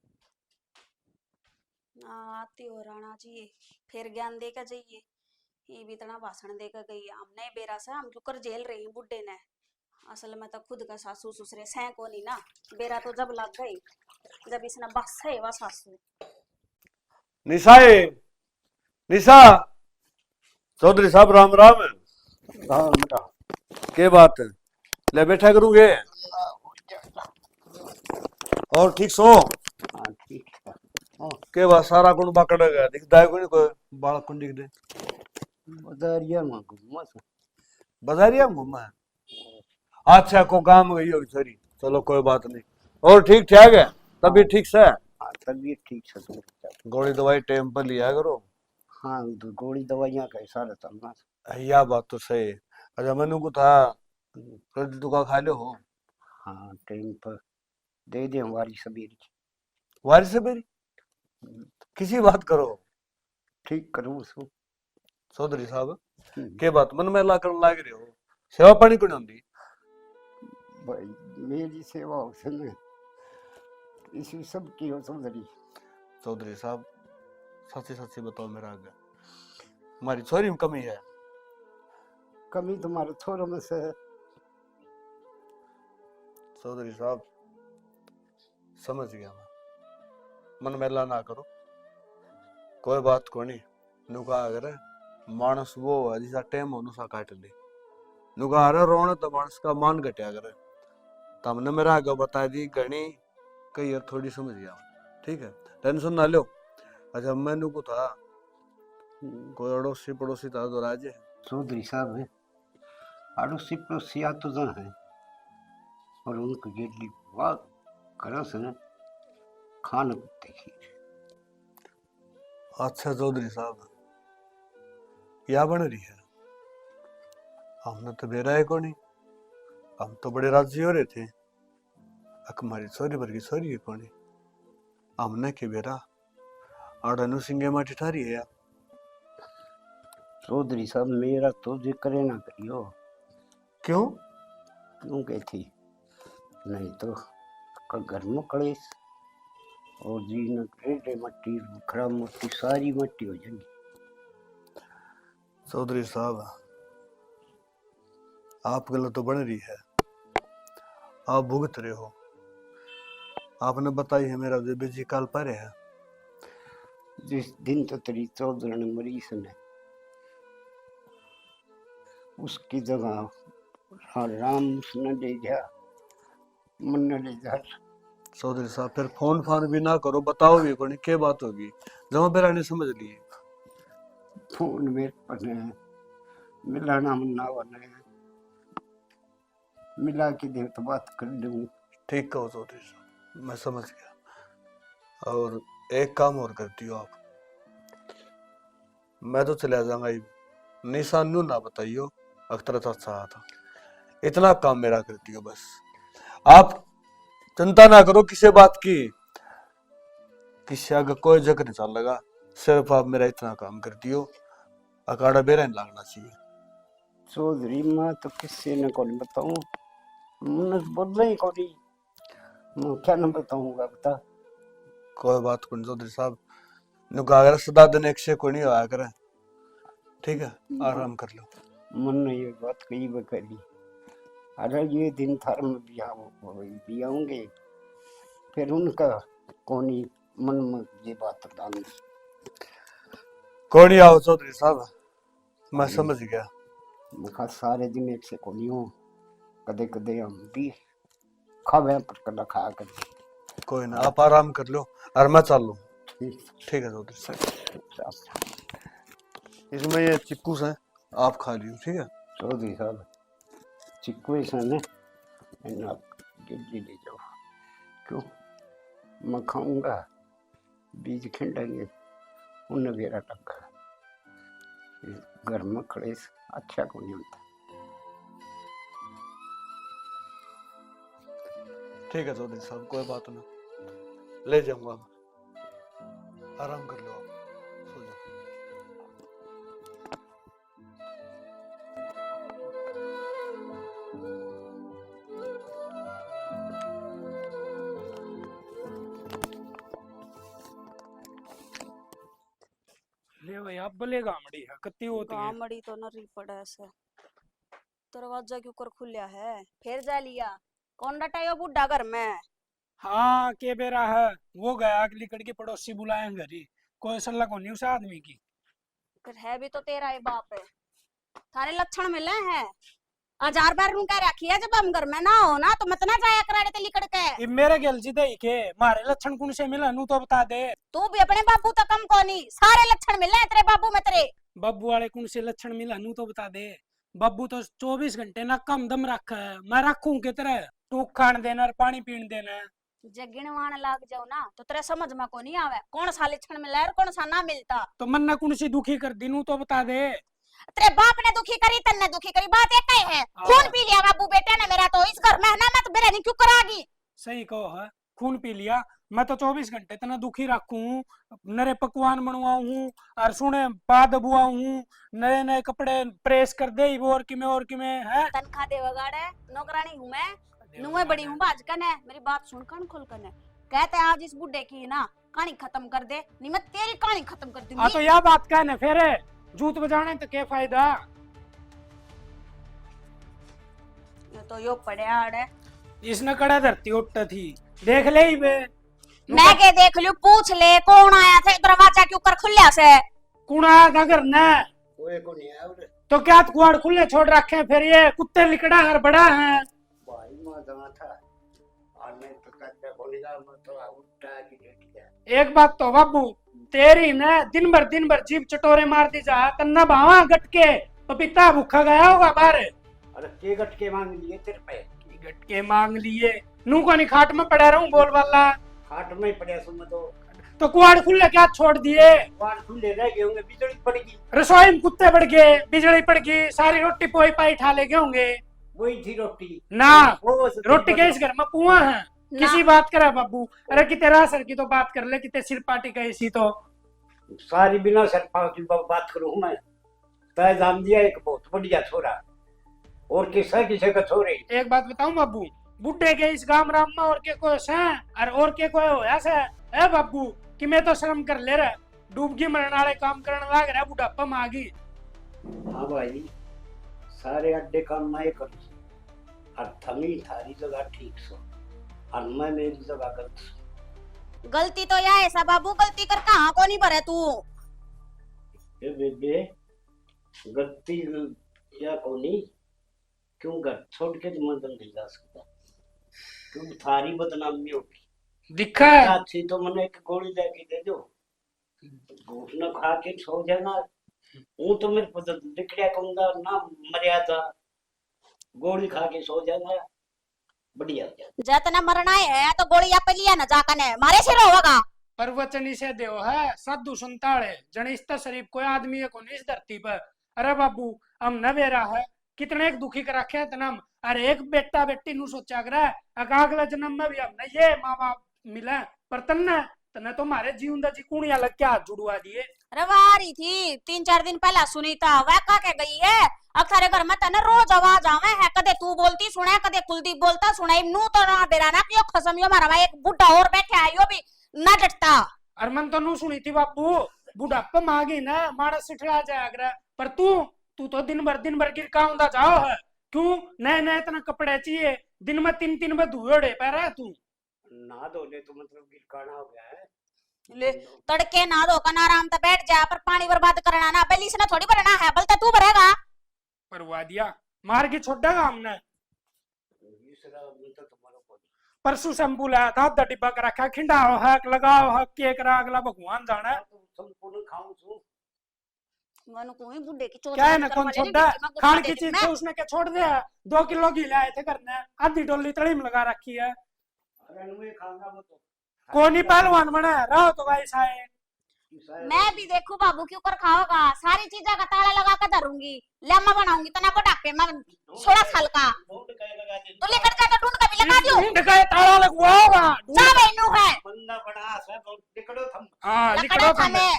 आती हो राणा जी, फिर ज्ञान दे के जाइए, ये भी इतना भाषण दे के गई। हमने बेरा से हम क्यों कर जेल रही बुड्ढे ने, असल में तो खुद का सासू ससुरे सह को नहीं ना, बेरा तो जब लग गई जब इसने बस है वह सासू। निशाए निशा चौधरी साहब राम राम। के बात है, ले बैठा करूंगे और ठीक सो। हाँ ठीक है। के बात सारा कुंड बाकड़ गया, दिखता है कोई कोई बालक कुंड दिख दे। बदारिया में घूमा था। बाजारिया में घूमा है, अच्छा को काम गई होगी सॉरी, चलो कोई बात नहीं। और ठीक ठाक है तभी ठीक से? हाँ तबीयत ठीक है तो। गोली दवाई टाइम पर लिया करो। हाँ तो गोली दवाइयाँ का इशारा चलना। यह बात तो सही है। अच्छा मैंने को था कल दुका खा लो हो। हाँ टाइम पर दे दे हमारी सबेरी। वारी से मेरी किसी बात करो ठीक करूँ उसको। चौधरी साहब के बात मन में ला कर लाग रहे हो, सेवा पानी को नहीं होती। भाई मेरी सेवा हो सके इसी सब की हो समझी। चौधरी साहब सच्ची सच्ची बताओ मेरा आगे, हमारी छोरी में कमी है? कमी तुम्हारे थोड़ों में से है। चौधरी साहब समझ गया मैं, मन मेला ना करो, कोई बात को नहीं। नुका अगर मानस वो है जिसा टेम होनु सा काट ले, नुका अरे रोना तो मानस का मान घटिया करे। तुमने मेरा आगे बता दी गणी कई यार थोड़ी समझ गया, ठीक है टेंशन ना लो। अच्छा मैंने को था कोई अड़ोसी पड़ोसी था तो राजे चौधरी साहब है अड़ोसी पड़ोसी आ तो जन है, और उनको गेटली वाह करा से ना खान देखी। अच्छा चौधरी साहब क्या बन रही है? हमने तो बेरा है को नहीं, हम तो बड़े राजी हो रहे थे हमारी छोरी भर की छोरी है को नहीं, हमने के बेरा आड़नु सिंगे माटी ठारी है। चौधरी साहब मेरा तो जिक्र ना करियो। क्यों? क्यों कहती नहीं तो का घर में कलेश और जी न रेडे मट्टी खराब मट्टी सारी मट्टी हो जाएगी। चौधरी साहब आप गलत तो बन रही है, आप भुगत रहे हो। आपने बताई है मेरा जो बेजी काल पर है। जिस दिन तो तेरी चौधरी मरी ने उसकी जगह हाँ राम उसने ले गया, मन ने ले जा। चौधरी साहब फिर फोन फान भी ना करो, बताओ भी कौन क्या बात होगी, जमा बेरा ने समझ लिए। फोन मेरे पर है, मिलाना मन्ना वाला है, मिला के दे तो बात कर लूँ। ठीक कहो चौधरी साहब, मैं समझ गया। और एक काम और करती हो आप, मैं तो चला जाऊंगा ही, निशान नू ना बताइयो, अख्तर अच्छा था, इतना काम मेरा करती हो बस। आप चिंता ना करो किसी बात की, किसी आगे कोई जगह नहीं चल लगा, सिर्फ आप मेरा इतना काम करती हो, अकाड़ा बेरा नहीं लगना चाहिए। चौधरी मैं तो किसी ने कौन बताऊं, मुझे बोल ही कौन, मैं क्या न बताऊंगा बता। कोई बात कौन चौधरी साहब, नुका सदा दिन एक से कोई नहीं आया करे, ठीक है आराम कर लो। मन ने ये बात कही बकरी, अरे ये दिन थार में भी आऊंगे, फिर उनका कौनी मन में ये बात डाल। कोई नहीं आओ चौधरी साहब, मैं समझ गया। मैं सारे दिन एक से कोनी हो, कदे कदे हम भी खावे पर कदा खा कर। कोई ना, आप आराम कर लो और मैं चल लूँ। ठीक ठीक है चौधरी साहब, साहब। इसमें ये चिक्कू है, आप खा लियो, ठीक है। चौधरी साहब चिक्कू सन आप जल्दी ले जाओ, क्यों मैं खाऊंगा, बीज खिंडेंगे उन्हें मेरा टक्का, घर में खड़े अच्छा को नहीं होता। ठीक है चौधरी साहब, कोई बात ना, ले जाऊंगा मैं, आराम कर लो आप, सो जाओ। ले भाई आप भले गामड़ी है कत्ती होती है। गामड़ी तो नरी पड़ा ऐसे, दरवाजा क्यों कर खुलिया है, फिर जा लिया, कौन डटायो बुढ़ा घर में। हाँ के बेरा है, वो गया अगली कड़ की पड़ोसी बुलाए घरी, कोई सल्ला को नहीं उस आदमी की। फिर है भी तो तेरा ही बाप है, थारे लक्षण मिले हैं, 1000 बार रू कह रखी है जब हम घर में ना हो ना तो मत ना जाया कराड़े ते लिकड़ के। ये मेरे गल जी दे के मारे लक्षण कौन से मिला नू तो बता दे। तू भी अपने बाबू तो कम कोनी, सारे लक्षण मिले हैं तेरे बाबू में तेरे। बब्बू वाले कौन से लक्षण मिला नू तो बता दे। बब्बू तो 24 घंटे ना कम दम रखा है, मैं रखूं के तरह तू खान देना और पानी पीन देना। जगिनवान लाग जाओ ना तो तेरे समझ में को नहीं आवे कौन सा लक्षण मिला और कौन सा ना मिलता। तो मन ना कौन सी दुखी कर दी नू तो बता दे। तेरे बाप ने दुखी करी तन्ने दुखी करी, बात एक ही है। खून पी लिया बाबू बेटे ने मेरा, तो इस घर में है ना मैं तो बेरा नहीं क्यों करागी। सही कहो है, खून पी लिया, मैं तो 24 घंटे इतना दुखी रखूं, नरे पकवान बनवाऊं और सुने पा दबुआऊं, नए नए कपड़े प्रेस कर दे और कि में है। तनखा दे वगाड़े, नौकरानी हूं मैं, नुए बड़ी हूं भाजकन है, मेरी बात सुन कान खोल कर कहते हैं आज इस बुड्ढे की ना कहानी खत्म कर दे, नहीं मैं तेरी कहानी खत्म कर दूंगी। तो यह बात कहने फिर जूत बजाने तो क्या फायदा। ये तो यो पड़े आड़े, इसने कड़ा धरती उठ थी, देख ले ही बे। मैं के देख लूं, पूछ ले कौन आया था दरवाजा के ऊपर खुलिया से। कौन आया था घर ने, कोई को नहीं आया उधर। तो क्या कुआड़ खुले छोड़ रखे हैं, फिर ये कुत्ते लिकड़ा घर बड़ा है। भाई मैं जमा था आने तो कहते बोलेगा मैं तो उठा की लेट गया। एक बात तो बाबू तेरी ने दिन भर जीभ चटोरे मार दी जा, कन्ना भावा गटके पपीता भूखा गया होगा बाहर। अरे के गटके मांग लिए तेरे पे, गटके मांग लिए, नू को नहीं खाट में पड़ा रहूं बोल वाला। खाट में पड़े सुन तो कुआड़ खुले क्या छोड़ दिए, वार खुले रह गए होंगे, बिजली पड़ेगी, रसोई में कुत्ते बढ़ गए, बिजली पड़ गई, सारी रोटी पोई पाई ठा ले गए होंगे। वही थी रोटी ना वो रोटी के इस घर में कुआं है, किसी बात करा बाबू। अरे कि तेरा सर की तो बात कर ले, कि सिर पाटी का इसी तो सारी बिना सर की बात करूं मैं। तय जान दिया एक बहुत बढ़िया छोरा और किसा किसे का छोरे। एक बात बताऊं बाबू, बुढ़े के इस गाम राम में और के कोई से और के कोई होया से ए बाबू कि मैं तो शर्म कर ले रहा डूबगी मरने वाले काम करने लग रहा बुढ़ापा मांगी। हाँ भाई सारे अड्डे काम मैं कर और थमी थारी जगह ठीक सो और मैं मेरी जगह गलत। गलती तो या ऐसा बाबू, गलती कर कहाँ को नहीं भरे तू। ए बेबे गलती या कोनी क्यों घर छोड़ के तो मदन नहीं जा सकता क्यों थारी बदनामी होगी। दिखा है अच्छी तो मैंने एक गोली लेके दे दो घूटना खा के सो जाना वो तो मेरे को दिखड़ा कहूंगा ना मर्यादा गोली खा के सो जाना बढ़िया हो जाता। जितना मरना है तो गोली आप लिया ना जाकर ने मारे सिर होगा। परवचनी से देव है साधु संताड़े जनिस्ता शरीफ कोई आदमी है कौन इस धरती पर। अरे बाबू हम न बेरा है कितने एक दुखी कर रखे तनम। अरे एक बेटा बेटी नु सोचा कर अगले जन्म में भी हमने ये माँ बाप मिले पर तन्ने तो हमारे जीवन जी कुड़िया लग के हाथ जुड़वा दिए। रवारी थी 3-4 दिन पहला सुनी था वह का के गई है अक्सर घर में तने रोज आवाज आवे है कदे तू बोलती सुने कदे कुलदीप बोलता सुने नू तो ना बेरा ना कि खसम यो मारा भाई एक बुढ़ा और बैठा है यो भी ना डटता। अरमन तो नू सुनी थी बापू बुढ़ापा मांगी ना मानस सिठला जाएगा पर तू तो दिन भर गिर काउंदा जाओ है क्यों नए नए इतना कपड़े चाहिए दिन में 3 बार धुएड़े पे रहा तू। ना धोने तो मतलब गिरकाना हो गया है ले तड़के ना दो कना आराम से बैठ जा पर पानी बर्बाद करना ना पहली से ना थोड़ी भरना है बलता तू भरेगा। परवा दिया मार के छोड़ेगा हमने दूसरा तो तुम्हारा को परसों शैम्पू लाया था आधा डिब्बा कर रखा खिंडाओ हक लगाओ हक केक रा अगला भगवान जाने तुम संपूर्ण खाऊं छू मनु को ही बुड्ढे की चोट क्या है ना कौन छोड़ा खान की चीज तो उसने क्या छोड़ दिया 2 किलो घी लाए थे करने आधी डोली तड़ी में लगा रखी है। अरे नुए खाऊंगा वो तो कोनी पहलवान बना रहो तो भाई साए मैं भी देखू बाबू क्यों कर खाओगा सारी चीजें का ताला लगा कर धरूंगी लेमा बनाऊंगी तना बुढ़ापे में 16 साल का ढूंढ के लगा दे तो लेकर जा तो ढूंढ के भी लगा दियो ढूंढ के ताला लगवाओगा जा बेनू है बंदा बड़ा सब निकलो थम हां लकड़ा लिखो थामे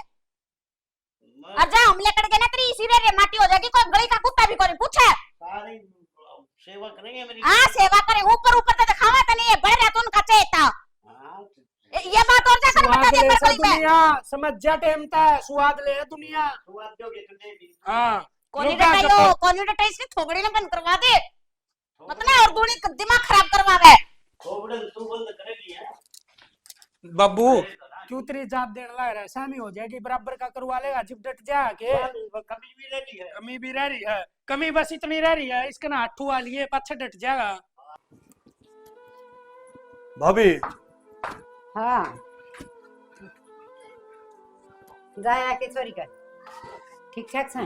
अच्छा हम लेकर गए ना तेरी इसी रे माटी हो जाएगी कोई गली का कुत्ता भी कोई पूछे सारी सेवा करेंगे मेरी हां सेवा करे ऊपर ऊपर तो दिखावा तो नहीं है बड़े रहतुन का चेता हाँ ये बात और जाकर बता दे पर गली में दुनिया समझ जा टेमता स्वाद ले दुनिया स्वाद दोगे तुझे भी हां कोनी डटायो कोनी डटाई इसकी थोबड़ी में बंद करवा दे मतलब और दूनी दिमाग खराब करवावे खोबड़न तू बंद करेगी है बाबू क्यों तेरी जात देने लग रहा है सामी हो जाएगी बराबर का करवा लेगा जिप डट जा के कभी भी रहती है कमी भी रह रही है कमी बस इतनी रह रही है इसका ना हाथू वाली है पाछे डट जाएगा। भाभी हाँ जाया के चोरी कर ठीक ठाक से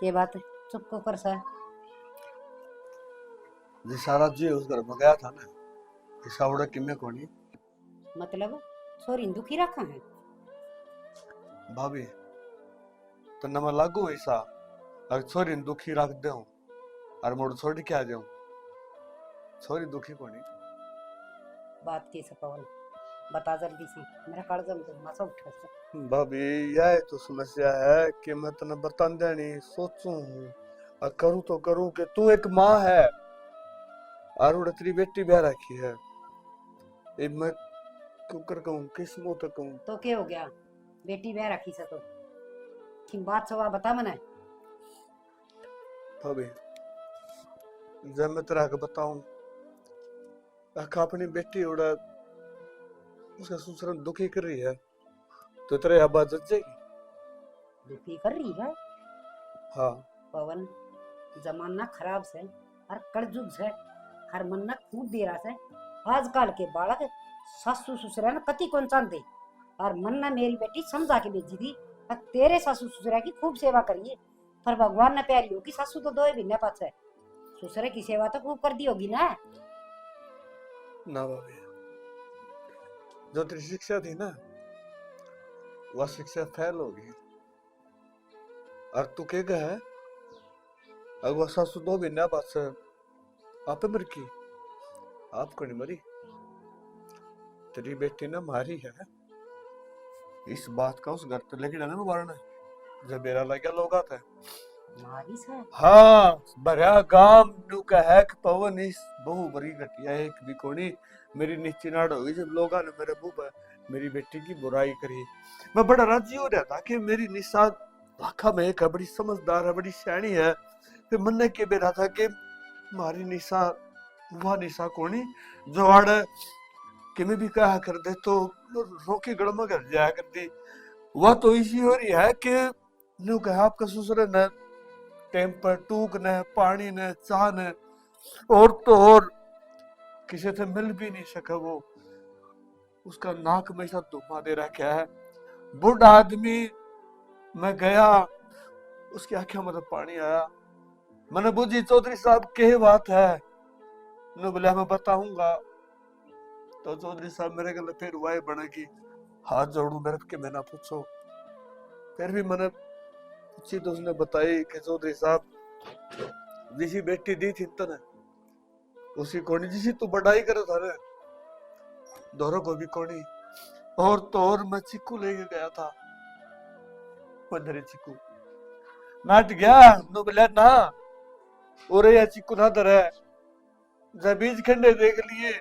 के बात है चुप को कर सा जी सारा जी उस घर में गया था ना इसका बड़ा किम्मे कोनी मतलब छोरी दुखी रखा है भाभी तो न मैं लागू ऐसा अगर छोरी दुखी रख दे और मोड़ छोड़ के आ जाऊं छोरी दुखी कोनी बात की सपवन बता जल्दी से मेरा कागज में मसा उठा से भाभी यह तो समस्या है कि मैं तने बता देनी सोचूं और करूं तो करूं कि तू एक माँ है और उड़ तेरी बेटी ब्याह रखी है ये मैं क्यों कर कहूं किस मुंह तक कहूं तो क्या हो गया बेटी ब्याह रखी से तो कि बात सवा बता मने भाभी जब मैं तेरा को बताऊं अखा अपनी बेटी उड़ा उसका ससुर दुखी कर रही है तो तेरे आवाज जच जाएगी दुखी कर रही है हाँ पवन जमाना खराब से और कलयुग से हर मन्ना खूब दे रहा से आजकल के बालक सासू ससुरा ने कति कौन चांदे और मन्ना मेरी बेटी समझा के भेजी थी और तेरे सासू ससुरा की खूब सेवा करिए पर भगवान ने प्यारी होगी सासू तो दो भी पास है ससुरे की सेवा तो खूब कर दी होगी ना ना भाभी जो तेरी शिक्षा थी ना वह शिक्षा फेल होगी और तू क्या कहे अगर वह सासू दो भी ना पास आप मर की आपको नहीं मरी तेरी बेटी ने मारी है इस बात का उस घर पे लेके जाने में मारना है जब मेरा लगा लोग आता है मारी से हाँ भरा गांव नु कहे कि पवन इस बहु बड़ी घटिया है एक भी कोनी मेरी नीचे नाड़ होगी जब लोगों ने मेरे मुंह पर मेरी बेटी की बुराई करी। मैं बड़ा राजी हो रहा था कि मेरी निशा वाकई में एक बड़ी समझदार है, बड़ी सयानी है। फिर मन ने के बेरा था कि मारी निशा वह निशा कोनी जो आड़ कि मैं भी कहा कर दे तो रोके गड़मा कर जाया करती। वह तो इसी हो रही है कि नु कहा आपका ससुर न टेम्पर टूक न पानी न चाह न और तो और किसी से मिल भी नहीं सका। वो उसका नाक में ऐसा धुआं दे रखा है। बूढ़ा आदमी मैं गया उसकी आंखों में तो पानी आया। मैंने बुझी चौधरी साहब के बात है नु बोला मैं बताऊंगा। तो चौधरी साहब मेरे गले फिर वाई बनेगी हाथ जोड़ू मेरे के मैंने पूछो। फिर भी मैंने पूछी तो उसने बताई कि चौधरी साहब जिसी बेटी दी थी तने उसी कोनी जिसी तू बढ़ाई करे था रे दोनों को भी कोनी। और तो और मैं चिक्कू लेके गया था पंदरी चिक्कू नाट गया नो बोला ना और या चिक्कू ना धरे जब बीज खंडे देख लिए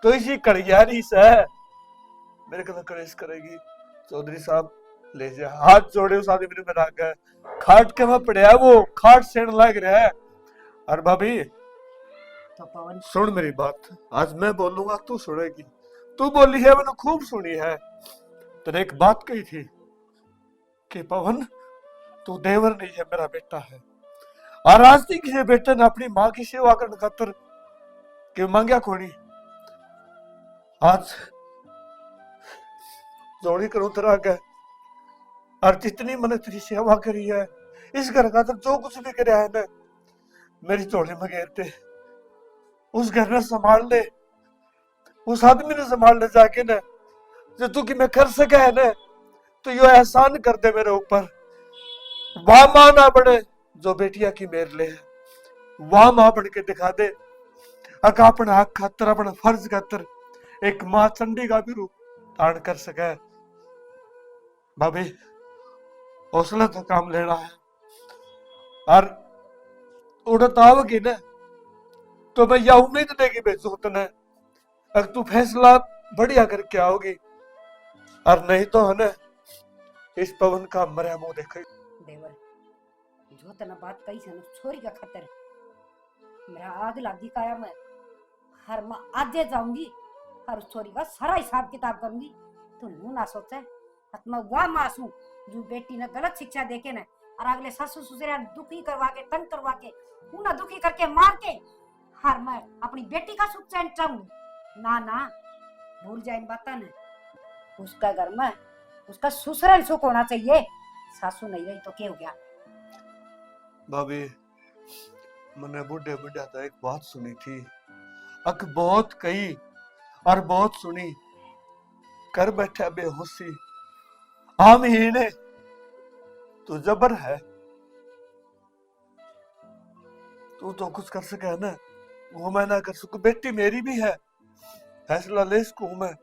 तो इसी कड़ियारी से मेरे को कलेश करेगी। चौधरी साहब ले जा हाथ जोड़े उस आदमी ने मेरा गए खाट के मैं पड़या वो खाट सेण लग रहा है। और भाभी तो पवन सुन मेरी बात आज मैं बोलूंगा तू सुनेगी। तू बोली है मैंने खूब सुनी है। तेरे एक बात कही थी कि पवन तू देवर नहीं है मेरा बेटा है। और आज तक किसी बेटे ने अपनी माँ की सेवा करने खातर कि मांगया कोनी। आज जोड़ी करूं तेरा आगे और जितनी मैंने तेरी सेवा करी है इस घर का तो जो कुछ भी कराया है ना मेरी झोली में घेरते उस घर ने संभाल ले उस आदमी ने संभाल ले जाके ना जो तू कि मैं कर सका है ना तो यो एहसान कर दे मेरे ऊपर। वाह मां ना बने जो बेटिया की मेर ले है वाह मां बन के दिखा दे अका अपना हक खातर अपना फर्ज खातर एक मां चंडी का भी रूप धारण कर सके। भाभी हौसला तो काम लेना है और उड़त आओगी ना तो मैं यह उम्मीद लेके भेजू तने अगर तू फैसला बढ़िया करके आओगी और नहीं तो है ना इस पवन का मरे मुंह देखे। देवर जो तना बात कही से छोरी का खतर मेरा आग लागी काया मैं हर माँ आजे जाऊंगी और उस छोरी का सारा हिसाब किताब करूंगी। तू नू ना सोचे मैं वाह मासूम जो बेटी ने गलत शिक्षा देके ना और अगले सासू ससुर दुखी करवा के तंग करवा के उन्हें दुखी करके मार के हर मैं अपनी बेटी का सुख चैन चाहूंगी। ना ना भूल जाए इन बात ने उसका घर में उसका ससुराल सुख होना चाहिए। सासू नहीं रही तो क्या हो गया। भाभी मैंने बुढ़े बुढ़ा तो एक बात सुनी थी अक बहुत कही और बहुत सुनी कर बैठा बेहोशी हम ही ने तू जबर है तू तो कुछ कर सके है ना वो मैं ना कर सकूं। बेटी मेरी भी है फैसला ले सकूं मैं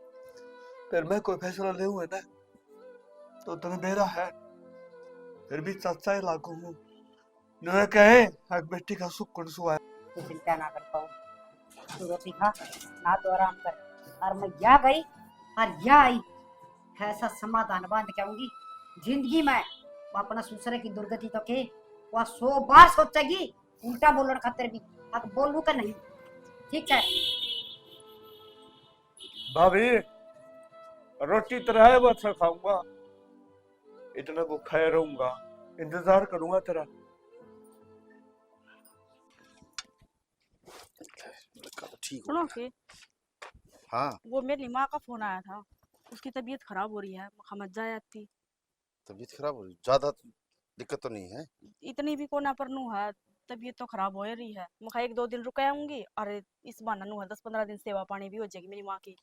फिर मैं कोई फैसला ले है ना तो तेरा मेरा है फिर भी चाचा ही लागू हूँ न कहे अग बेटी का सुख कौन सुआ है। तू चिंता ना कर पाऊं तू रोटी खा ना तो आराम कर और मैं या गई और या आई ऐसा समाधान बांध के आऊंगी जिंदगी में वो अपना ससुर की दुर्गति तो के वो 100 बार सोचेगी उल्टा बोलने खातिर भी अब बोलू का नहीं ठीक है। भाभी रोटी तरह है वो अच्छा खाऊंगा इतना भूखा रहूंगा इंतजार करूंगा तेरा। ठीक हो सुनो गया। के हाँ वो मेरी माँ का फोन आया था उसकी तबीयत खराब हो रही है समझ जाए आती तबीयत खराब हो रही ज्यादा दिक्कत तो नहीं है। इतनी भी कोना पर नू है तबीयत तो खराब हो रही है। मैं 1-2 दिन रुक आऊंगी और इस बहाना नू है 10-15 दिन सेवा पानी भी हो जाएगी मेरी माँ की।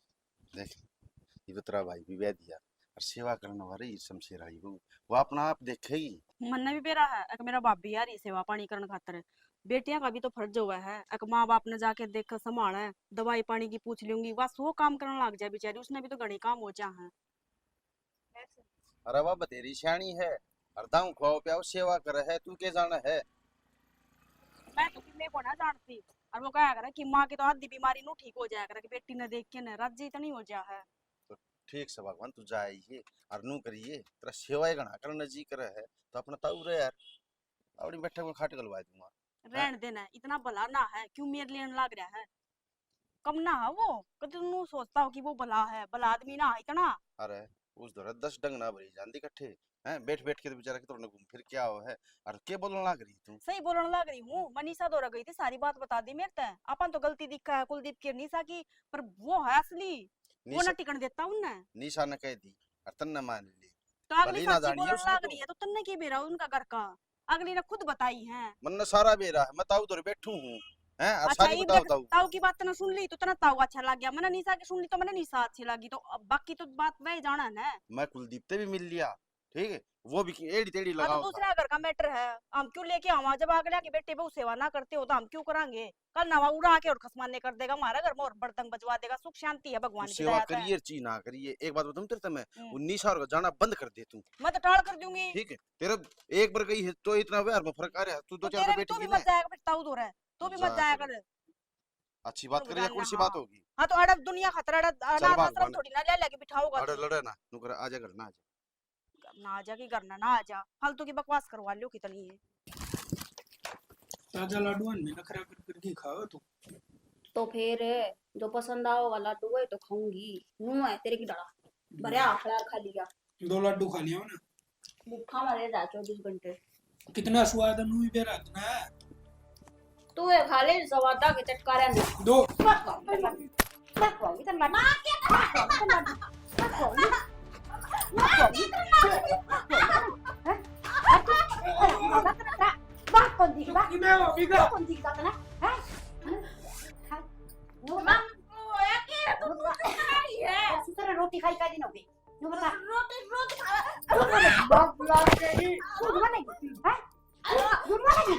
देख ये तो तेरा भाई भी वह दिया और सेवा करने वाली शमशेर आई वो अपना आप देखेगी। मन भी बेरा है एक मेरा बाप भी यार ये सेवा पानी करने खातर बेटियां का भी तो फर्ज हुआ है एक माँ बाप ने जाके देख संभाल है दवाई पानी की पूछ लूंगी बस वो काम करने लग जाए बेचारी उसने भी तो घनी काम हो जा है। अरे वाह बतेरी सियाणी है हरदम खुआओ प्याओ सेवा करे है, तू के जाना है। मैं तो किन्ने को ना जानती। और वो कहा करे कि माँ की तो आधी बीमारी नु ठीक हो जाया करे कि बेटी ने देख के न राजी तो नहीं हो जा है। तो ठीक से भगवान तू जाइए और नू करिए, तेरा सेवा घना करने जी करे है तो अपना ताऊ रे यार, अपनी बैठक में खाट गलवा दूंगा। रहन देना, इतना भला ना है, क्यों मेरे लिए लग रहा है? कम ना है वो, कभी तू सोचता हो कि वो भला है, भला आदमी ना है इतना। अरे उस दौरान 10 डंग ना भरी जानती इकट्ठे हैं, बैठ बैठ के तो बेचारा कितना घूम फिर क्या हो है। और के बोलने लग रही तू? सही बोलने लग रही हूँ, मनीषा दौरा गई थी, सारी बात बता दी मेरे तय। अपन तो गलती दिखा है कुलदीप की और निशा की, पर वो है असली, वो ना निशा टिकन देता उनने। निशा ने कह दी और तन ने मान ली। तो अगली भली ना सच्ची जानिए बोलने उसने लग तो। रही है तो तन्ने की बेरा उनका घर का, अगली ने खुद बताई है। मन ने सारा बेरा है, मैं ताऊ उधर बैठू हूँ हैं, और अच्छा सारी ये बताओ देख, ताऊ। ताऊ की बात ना सुन ली तो तना ताऊ अच्छा लग गया, मैंने निशा की सुन ली तो मैंने निशा अच्छी लगी, तो अब बाकी तो बात वही जाना है ना। मैं कुलदीप से भी मिल लिया, ठीक है, वो भी एड़ी टेढ़ी हाँ तो लगाओ था। दूसरा घर का मैटर है, हम क्यों लेके आवा? जब अगले की बेटे बहु सेवा ना करते हो तो हम क्यों करांगे? कल नवा उड़ा के और खसमाने कर देगा हमारे घर में और बर्तन बजवा देगा, सुख शांति है तू भगवान की सेवा दया से। करिए ची ना करिए, एक बात बताऊं तेरे से मैं, हम्म। वो निशा और जाना बंद कर दे तू, मैं तो टाल कर दूंगी। ठीक है। तेरा एक बार गई है तो इतना व्यवहार में फर्क आ रहा है, तू तो 2-4 तेरे बार भी तू बैठी भी ना। मत जाएगा बेटा ताऊ दूर है, तू भी मत जा जाया कर। कर। अच्छी बात रुक करिए, जाना, कौन सी हाँ। बात होगी? हाँ तो अड़ब दुनिया खतरा, चल अनाथ भाग आश्रम बन, थोड़ी ना ले लेके बिठाओगा अरे तू। लड़े ना, नू कर आजा घर ना आजा। ना आ जा की करना, ना आ जा, फालतू की बकवास करवा लियो कितनी है। ताजा लाडू में नखरा कर करके खाओ तू। तो फिर जो पसंद आओगा लड्डू है तो खाऊंगी। मुंह है तेरे की डरा भरिया आखड़ा खा लिया। 2 लाडू खा लिया ना, भूखा मरे जा 24 घंटे। कितना स्वाद है नू बेरा ना। तू ये खा ले सवादा के चटकारे ने 2 किमे हो बिगा रोटी खाई का दिन हो गई नु बता बाप बुला के ही दूध बनेगी हैं दूध बनेगी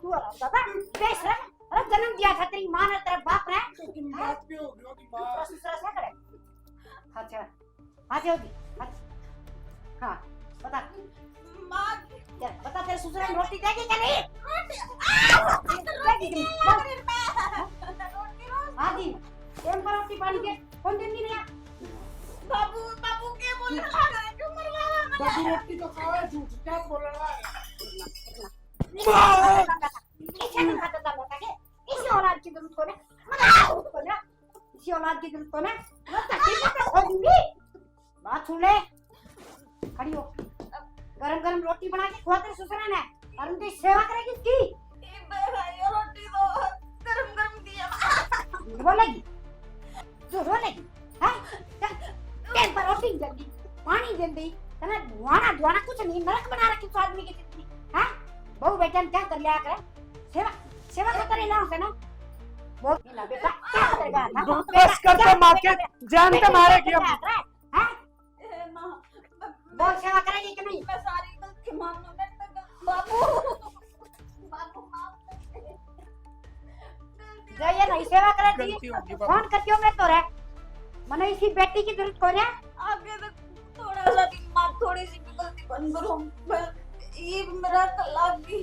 तू आ दादा कैसे अरे जन्म दिया था तेरी मां ने तेरा बाप ने तुम बात पे हो गयो की मां ससुरा से करे अच्छा आज होगी हाँ बता मां चल बता तेरे ससुरा ने रोटी देगी क्या नहीं आदि टाइम पर रोटी पानी के कौन दिन नहीं रहा बाबू बाबू के बोल रहा है क्यों मरवा बाबू रोटी तो खाओ, झूठ क्या बोल रहा है। इसी औलाद की जरूरत को ना इसी औलाद की जरूरत को ना बात सुन ले खड़ी हो गरम गरम रोटी बना के खुआ तेरे ससुरा ने और उनकी सेवा करेगी उसकी रोटी तो गरम गरम दिया। बोलेगी जो रोलेगी हाँ टाइम पर रोटी जल्दी पानी जल्दी तना धुआना कुछ नहीं नरक बना रखी उस आदमी की जिंदगी हाँ बहु बेटा ने क्या कर लिया करे सेवा सेवा तो करे लाओ से ना वो ना बेटा क्या करेगा ना बस कर तो मां के जान तो मारे कि अब हाँ मां बोल सेवा करेगी कि नहीं मैं सारी गलती मान लूं मैं तो बाबू बाबू माफ जाइए नहीं सेवा गलती करेगी होगी बाबू। फोन करती हूँ मैं तो रे मने इसी बेटी की जरूरत को रे आगे तो थोड़ा सा भी मां थोड़ी सी भी गलती बंद करो ये मेरा तलाक भी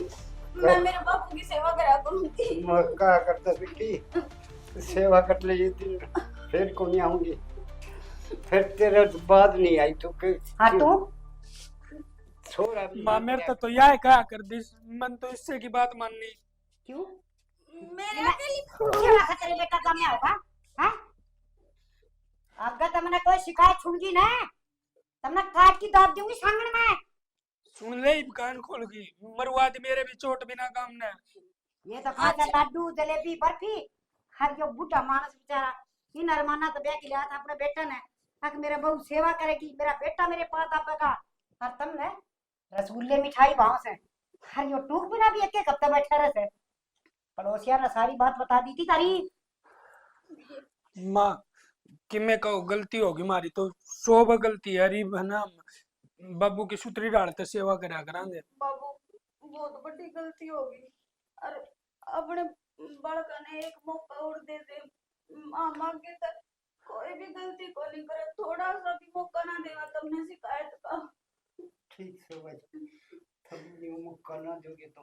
मैं मेरे बापू की सेवा करा करूंगी। मैं क्या करता बिट्टी, सेवा कर ली थी, फिर को नहीं आऊंगी, फिर तेरे बाद नहीं आई तो के हाँ तू छोरा मां मेरे तो यह क्या कर दी, मन तो इससे की बात माननी। क्यों मेरे अकेली सेवा का तेरे बेटा का मैं होगा हाँ अगर तुमने कोई शिकायत सुनगी ना तुमने काट की दाब दूंगी सांगण में सुन ले कान खोल की मरवा दे मेरे भी चोट बिना काम ने। ये तो खाजा लड्डू जलेबी बर्फी हर जो बूढ़ा मानस बेचारा इन अरमाना तो ब्याह के लिया था अपने बेटा ने ताकि मेरा बहू सेवा करेगी मेरा बेटा मेरे पास आपेगा और तुमने रसगुल्ले मिठाई भाव से हर जो टूक बिना भी एक हफ्ते बैठे रहे थे पड़ोसिया ने सारी बात बता दी थी तारी मां कि मैं कहो गलती होगी मारी तो 100 गलती है री है ना, बाबू की सूत्री डालते सेवा करा करांगे। बाबू बहुत बड़ी गलती होगी और अपने बड़का ने एक मौका और दे दे मामा के तक कोई भी गलती को नहीं करे, थोड़ा सा भी मौका ना देना तुमने शिकायत का। ठीक से भाई थम यूं मुक्का ना दोगे तो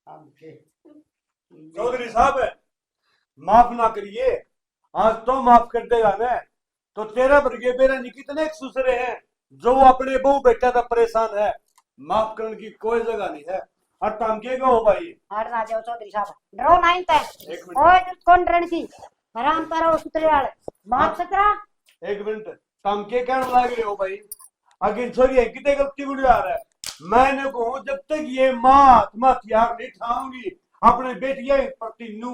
आपके चौधरी साहब माफ ना करिए, आज तो माफ कर देगा ना तो तेरा वर्गे बेरा नहीं कितने एक सुसरे हैं जो अपने बहू बेटा तक परेशान है। माफ करने की कोई जगह नहीं है। और तुम के हो भाई? हट ना जाओ चौधरी साहब, डरो नहीं ते एक मिनट। ओए कौन रण की हराम करो सुतरे वाले बात सतरा। एक मिनट, तुम के कहने लग रहे हो भाई? अगे छोरी है कितने गलती बुढ़ी आ रहा है। मैंने कहूँ जब तक ये माँ हथियार नहीं उठाऊंगी अपने बेटिया के प्रति नू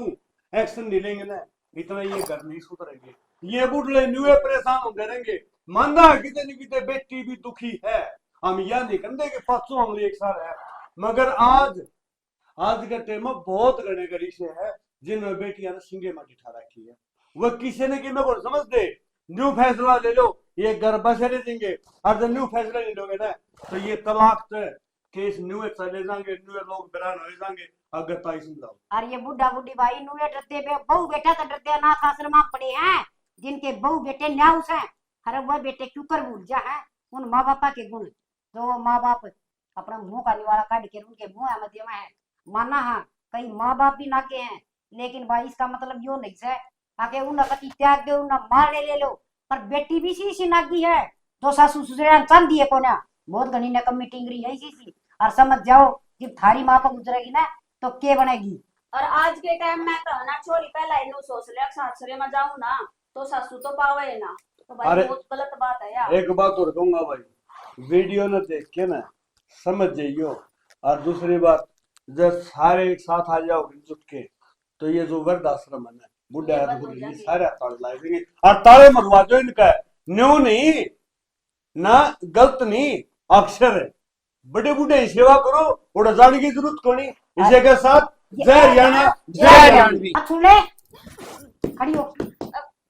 एक्शन नहीं लेंगे ना, इतना ये घर नहीं सुधरेंगे। ये बुढ़े नुए परेशान होते रहेंगे। मानना है कितने न कितने बेटी भी दुखी है, हम यह नहीं कहते कि परसों हम एक साल है, मगर आज के टाइम में बहुत घने गरीब है जिनमें बेटियां ने सिंगे में बिठा रखी है। वह किसी ने कि मैं को समझ दे न्यू फैसला ले लो ये घर बसे रह देंगे, और जब न्यू फैसला नहीं लोगे ना तो ये तलाक तो केस न्यू चले जाएंगे, न्यू लोग बैरान हो जाएंगे। अगर ताई समझाओ। और ये बुढ़ा बुढ़ी भाई नुए डरते पे बहू बेटा तो डरते अनाथ आश्रम में पड़े हैं जिनके बहू बेटे न्याउस हैं। अरे वह बेटे क्यों कर भूल जा है उन माँ बापा के गुण जो माँ बाप अपना मुंह का निवाड़ा काट के उनके मुंह मध्य में है। माना हाँ कई माँ बाप भी नाके हैं, लेकिन भाई इसका मतलब यो नहीं है आके उन्हें पति त्याग दे उन्हें मार ले लो। पर बेटी भी सी नागी है तो सासू ससुरे चांदी है कोना बहुत घनी नकम्मी टिंगरी है सी। और समझ जाओ जब थारी माँ पर गुजरेगी ना तो के बनेगी। और आज के टाइम में तो ना छोरी पहला इनु सोच ले सासरे में जाऊं ना तो सासू तो पावे ना, तो भाई अरे, बहुत गलत बात है यार। एक बात और कहूंगा भाई, वीडियो न देख के ना समझ जाइयो। और दूसरी बात जब सारे एक साथ आ जाओ जुट के तो ये जो वृद्धाश्रम है ना बुढ़ा ये है बंद हो ये जाएंगे। सारे ताले लाए देंगे और ताले मरवा दो इनका। न्यू नहीं ना गलत नहीं अक्षर है। बड़े बूढ़े की सेवा करो और जाने की जरूरत को नहीं। इसी के साथ जय हरियाणा जय हरियाणवी। सुन खड़ी हो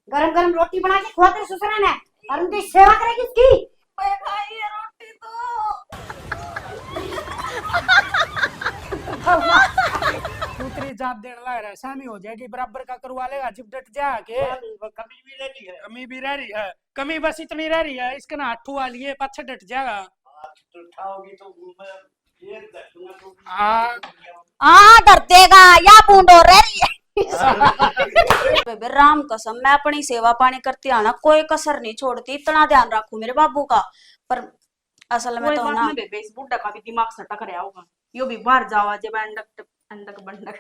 गरम गरम रोटी बना के खुआ तेरे ससुर ने और उनकी सेवा करेगी इसकी। भाई ये रोटी तो दूसरी जात देने लग रहा है शामी हो जाएगी बराबर का करवा लेगा जब डट जा के। कमी भी रहती है। कमी भी रह रही है, कमी बस इतनी रह रही है इसका ना हाथू वाली है पाछे डट जाएगा। तो उठाओगी तो ये दक्षिणा तो हाँ डर देगा या बूंदो रह रही है। बेबे राम कसम मैं अपनी सेवा पानी करती आना कोई कसर नहीं छोड़ती, इतना ध्यान रखू मेरे बाबू का। पर असल में कोई तो बात ना नहीं बेबे, इस बुड्ढा का भी दिमाग सटक रहा होगा, यो भी बाहर जावा जब अंडक बंडक